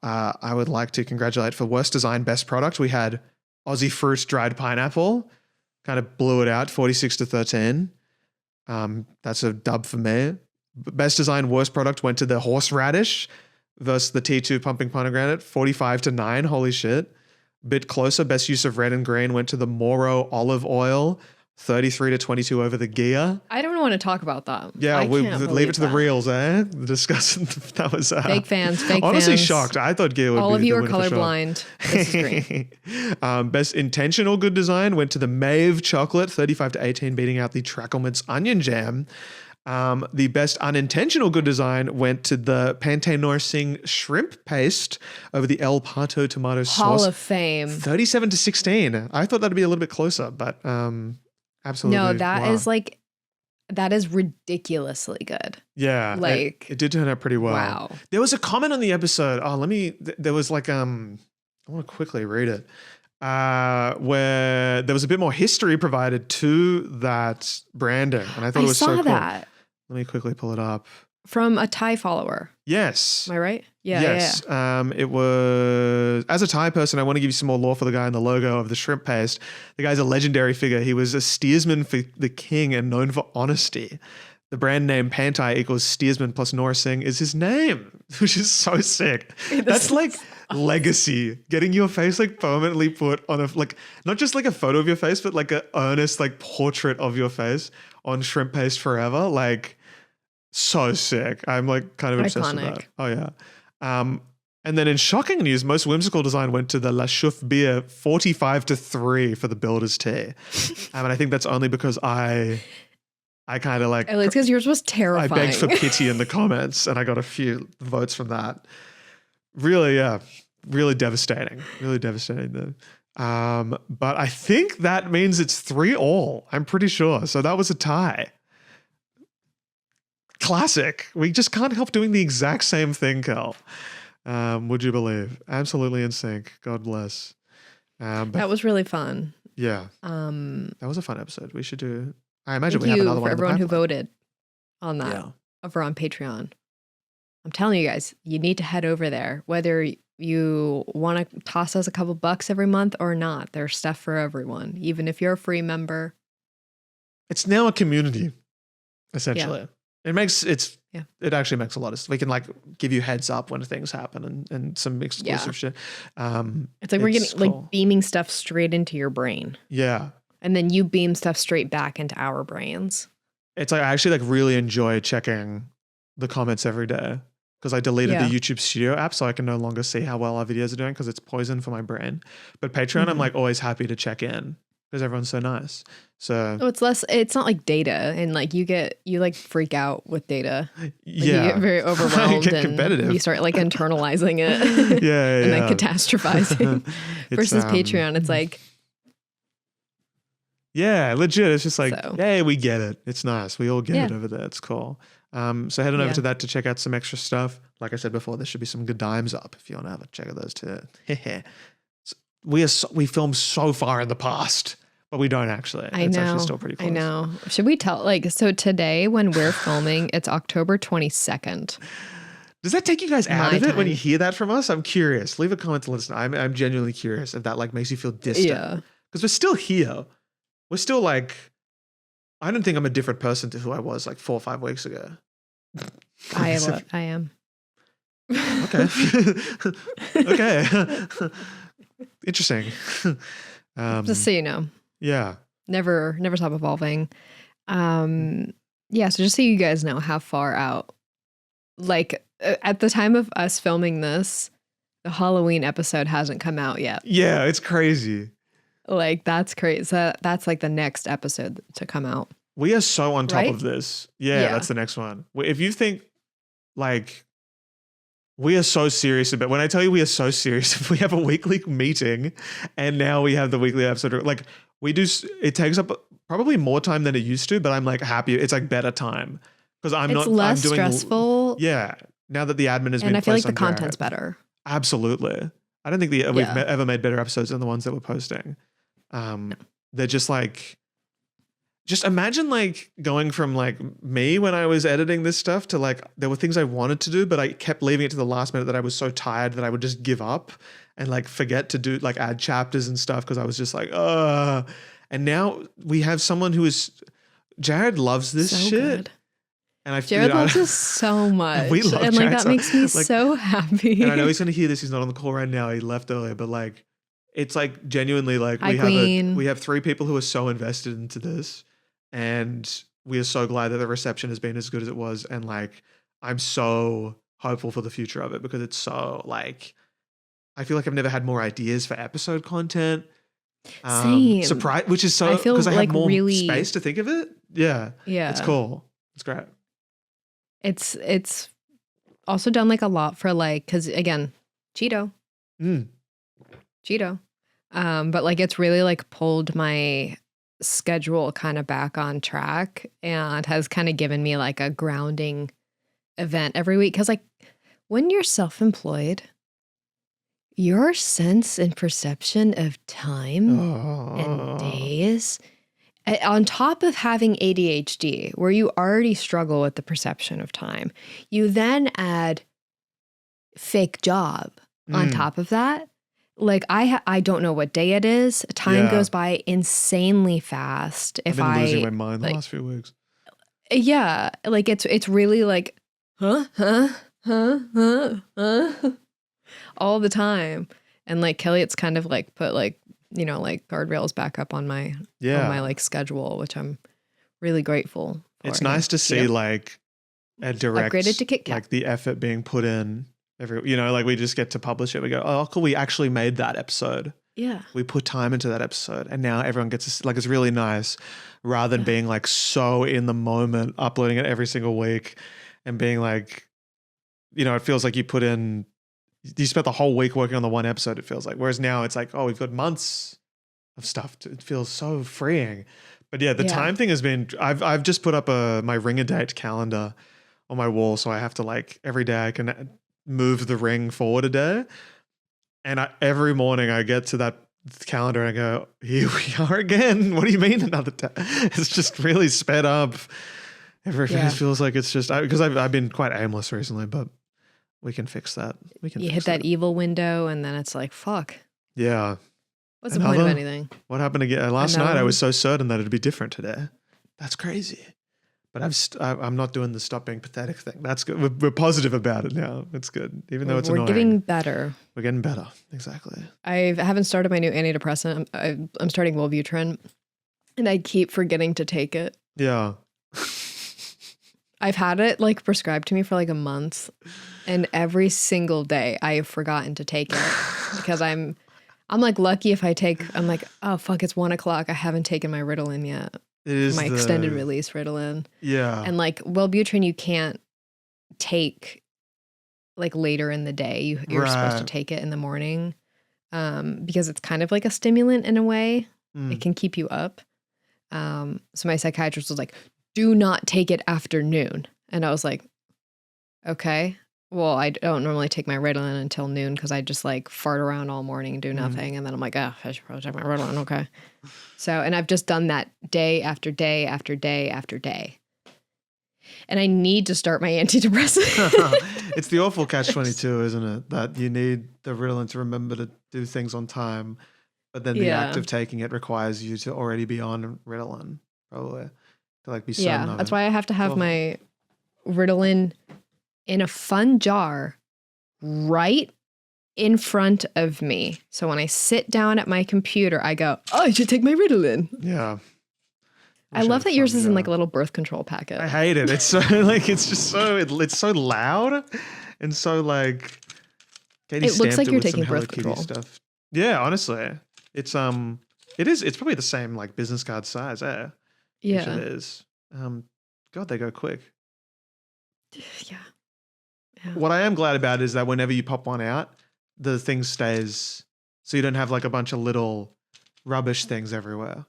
I would like to congratulate for worst design, best product. We had Aussie Fruit dried pineapple, kind of blew it out 46-13. That's a dub for me. Best design, worst product went to the horseradish versus the T2 pumping pomegranate, 45-9. Holy shit. Bit closer. Best use of red and green went to the Moro olive oil, 33-22 over the Gia. I don't want to talk about that. Yeah, we leave it to the reels, eh? Discussing that was fake fans. Honestly, shocked. I thought Gia would be. All of you are the winner for colorblind. This is great. Best intentional good design went to the Maeve chocolate, 35-18, beating out the Trackleman's onion jam. The best unintentional good design went to the Pantene Norsing shrimp paste over the El Pato tomato sauce. Hall of Fame. 37-16. I thought that'd be a little bit closer, but absolutely. No, that is ridiculously good. Yeah, it did turn out pretty well. Wow. There was a comment on the episode. There was like I want to quickly read it. Where there was a bit more history provided to that branding, and I thought it was so cool. That. Let me quickly pull it up. From a Thai follower. Yes. Am I right? Yeah. Yes. Yeah. It was, as a Thai person, I want to give you some more lore for the guy in the logo of the shrimp paste. The guy's a legendary figure. He was a steersman for the king and known for honesty. The brand name Pantai equals steersman plus Norsing is his name, which is so sick. That's like legacy. Getting your face like permanently put on not just like a photo of your face, but like a earnest like portrait of your face on shrimp paste forever. Like, So sick. I'm like kind of obsessed with Iconic. that. Oh yeah. And then in shocking news, most whimsical design went to the La Chouffe beer 45-3 for the builder's tee. And I think that's only because I kind of like, At least because yours was I terrifying. begged for pity in the comments and I got a few votes from that. Really, yeah, really devastating. Really devastating though. But I think that means it's 3-3. I'm pretty sure. So that was a tie. Classic. We just can't help doing the exact same thing, Kel. Would you believe? Absolutely in sync. God bless. But that was really fun. yeah, that was a fun episode. We should do. I imagine Thank we have you another for one. everyone who in the pipeline. voted on that Yeah. over on Patreon. I'm telling you guys, you need to head over there, whether you want to toss us a couple bucks every month or not. There's stuff for everyone, even if you're a free member. It's now a community, essentially. It actually makes a lot of. We can like give you heads up when things happen and some exclusive shit. It's like we're getting cool. like beaming stuff straight into your brain. Yeah. And then you beam stuff straight back into our brains. It's like I actually like really enjoy checking the comments every day because I deleted the YouTube Studio app so I can no longer see how well our videos are doing because it's poison for my brain. But Patreon, I'm like always happy to check in because everyone's so nice. So it's not like data and like you like freak out with data. Like yeah, you get very overwhelmed get and competitive. you start like internalizing it. Yeah, and then catastrophizing. Versus Patreon, it's like, yeah, legit. It's just like, So. hey, we get it. It's nice. We all get it over there. It's cool. So head on over to that to check out some extra stuff. Like I said before, there should be some good dimes up if you want to have a check of those too. We filmed so far in the past, but we don't actually. It's actually still pretty close. I know. Should we tell so today when we're filming, it's October 22nd. Does that take you guys out My of it when time. you hear that from us? I'm curious. Leave a comment to let us know. I'm genuinely curious if that like makes you feel distant. Yeah. Because we're still here. We're still like, I don't think I'm a different person to who I was like 4 or 5 weeks ago. I am. Okay. Okay. Interesting. Just so you know. Yeah. Never stop evolving. So just so you guys know how far out, like at the time of us filming this, the Halloween episode hasn't come out yet. Yeah, it's crazy. Like that's crazy. So that's like the next episode to come out. We are so on top Right? of this. Yeah, that's the next one. If you think like we are so serious about, when I tell you we are so serious, if we have a weekly meeting and now we have the weekly episode, like we do, it takes up probably more time than it used to, but I'm like happy. It's like better time because It's less stressful. Yeah. Now that the admin has been And I feel like placed the on content's Jared. better. Absolutely. I don't think we've ever made better episodes than the ones that we're posting. They're just like, just imagine like going from like me when I was editing this stuff to like, there were things I wanted to do, but I kept leaving it to the last minute that I was so tired that I would just give up and like forget to do like add chapters and stuff because I was just like, and now we have someone who is, Jared loves this So shit. good. And Jared loves us so much. We love and like Jared that so- makes me like- so happy. And I know he's going to hear this. He's not on the call right now. He left earlier, but like, it's like genuinely like Hi, Queen. we have 3 people who are so invested into this, and we are so glad that the reception has been as good as it was. And like, I'm so hopeful for the future of it because it's so like, I feel like I've never had more ideas for episode content. Same. Surprise, which is so I feel because I have like more really- space to think of it. Yeah, Yeah. it's cool. It's great. It's also done like a lot for like, because again, Cheeto. But like it's really like pulled my schedule kind of back on track and has kind of given me like a grounding event every week. Because like when you're self-employed, your sense and perception of time and days, on top of having ADHD, where you already struggle with the perception of time, you then add fake job on top of that. Like I don't know what day it is. Time Yeah. goes by insanely fast. I've been losing my mind the last few weeks. Yeah, like it's really like huh all the time. And like Kelliot's kind of like put like, you know, like guardrails back up on my Yeah. on my like schedule, which I'm really grateful for. It's nice to see like a direct, upgraded to Kit Kat. like the effort being put in. Like we just get to publish it. We go, oh, cool. We actually made that episode. Yeah. We put time into that episode, and now everyone gets like, it's really nice, rather than being like so in the moment, uploading it every single week, and being like, it feels like you spent the whole week working on the one episode. It feels like, whereas now it's like, oh, we've got months of stuff. It feels so freeing. But yeah, the time thing has been. I've just put up my ring a date calendar on my wall, so I have to like every day I can move the ring forward a day. And every morning I get to that calendar and I go, here we are again. What do you mean another day? It's just really sped up. It feels like it's just because I've been quite aimless recently, but we can fix that. You hit that evil window and then it's like, fuck. Yeah. What's the point of anything? What happened again? Last night I was so certain that it'd be different today. That's crazy. But I'm not doing the stop being pathetic thing. That's good. We're positive about it now. It's good. Even though it's annoying. We're getting better. We're getting better. Exactly. I haven't started my new antidepressant. I'm starting Wellbutrin, and I keep forgetting to take it. Yeah. I've had it like prescribed to me for like a month, and every single day I have forgotten to take it because I'm like lucky if I'm like, oh fuck, it's 1:00. I haven't taken my Ritalin yet. It is my extended release Ritalin. Yeah. And like Wellbutrin you can't take like later in the day. You're supposed to take it in the morning because it's kind of like a stimulant in a way. It can keep you up. So my psychiatrist was like, do not take it after noon. And I was like, okay. Well, I don't normally take my Ritalin until noon because I just like fart around all morning and do nothing. And then I'm like, I should probably take my Ritalin. Okay. So, and I've just done that day after day after day after day. And I need to start my antidepressant. It's the awful catch-22, isn't it? That you need the Ritalin to remember to do things on time. But then the act of taking it requires you to already be on Ritalin, probably. To like be certain of that's it. why I have to have my Ritalin in a fun jar right in front of me. So when I sit down at my computer, I go, oh, I should take my Ritalin. Yeah. I love that yours is in like a little birth control packet. I hate it. It's so like, it's just so, it's so loud and so like, Katie it looks like you're taking Hello birth Kitty control stuff. Yeah, honestly. It's probably the same like business card size, eh? Yeah. Which it is. God, they go quick. Yeah. What I am glad about is that whenever you pop one out, the thing stays, so you don't have like a bunch of little rubbish things everywhere.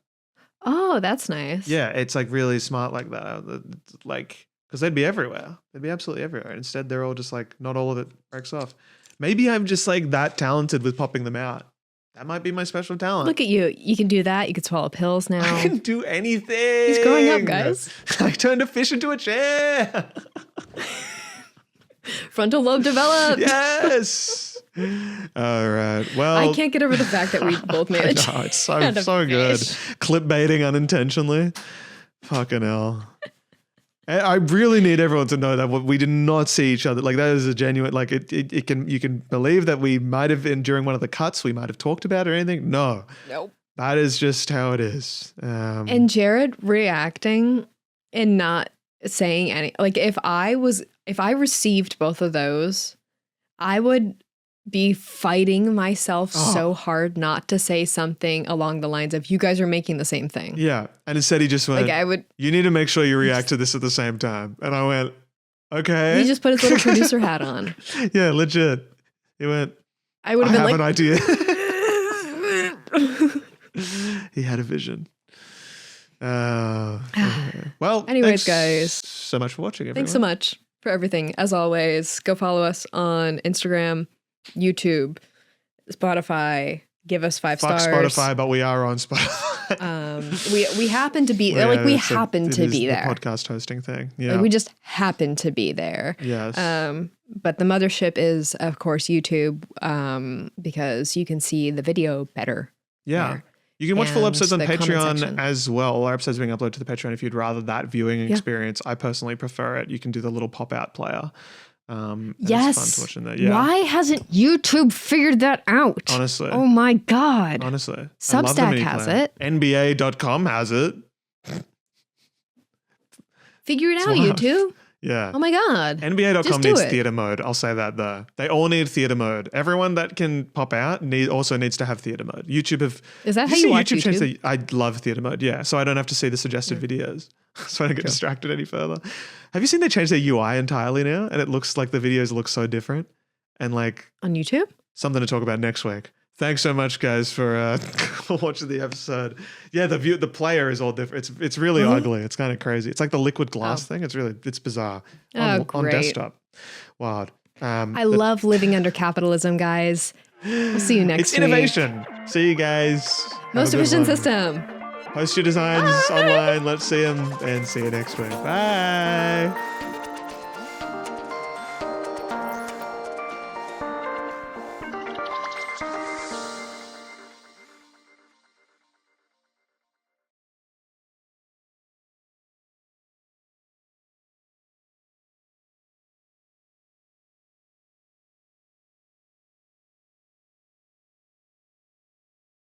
Oh, that's nice. Yeah, it's like really smart like that. Like, because they'd be everywhere. They'd be absolutely everywhere. Instead, they're all just like, not all of it breaks off. Maybe I'm just like that talented with popping them out. That might be my special talent. Look at you. You can do that. You can swallow pills now. I can do anything. He's growing up, guys. I turned a fish into a chair. Frontal lobe developed. Yes. All right. Well, I can't get over the fact that we both managed. I know, it's so good. Clip baiting unintentionally. Fucking hell. I really need everyone to know that we did not see each other. Like that is a genuine, like you can believe that we might have been during one of the cuts, we might have talked about it or anything. No. Nope. That is just how it is. And Jared reacting and not saying any, like if I received both of those, I would be fighting myself so hard not to say something along the lines of, you guys are making the same thing. Yeah. And instead he just went, you need to make sure you react to this at the same time. And I went, okay. He just put his little producer hat on. Yeah, legit. He went, I would have been like, an idea. He had a vision. Well, anyways, guys, so much for watching. Everyone. Thanks so much for everything. As always, go follow us on Instagram, YouTube, Spotify. Give us 5 stars. Fuck Spotify, but we are on Spotify. We happen to be there. We happen to be there. The podcast hosting thing. Yeah. Like we just happen to be there. Yes. But the mothership is, of course, YouTube, because you can see the video better. Yeah. There. You can watch full episodes on Patreon as well. All our episodes being uploaded to the Patreon if you'd rather that viewing experience. I personally prefer it. You can do the little pop-out player. Yes. It's fun to watch in there. Yeah. Why hasn't YouTube figured that out? Honestly. Oh my God. Honestly. Substack has it. NBA.com has it. Figure it out, YouTube. Yeah. Oh my God. NBA.com Just do needs it. theater mode. I'll say that though. They all need theater mode. Everyone that can pop out also needs to have theater mode. YouTube have. Is that Did how see you watch change YouTube? I love theater mode. Yeah, so I don't have to see the suggested videos. So I don't get distracted any further. Have you seen they changed their UI entirely now, and it looks like the videos look so different, and like On YouTube? something to talk about next week. Thanks so much, guys, for for watching the episode. Yeah, the player is all different. It's really ugly. It's kind of crazy. It's like the liquid glass thing. It's bizarre. On Great. desktop. Wild. I love living under capitalism, guys. We'll see you next It's week. innovation. See you guys. Have Most a good efficient one. system. Post your designs online. Let's see them and see you next week. Bye.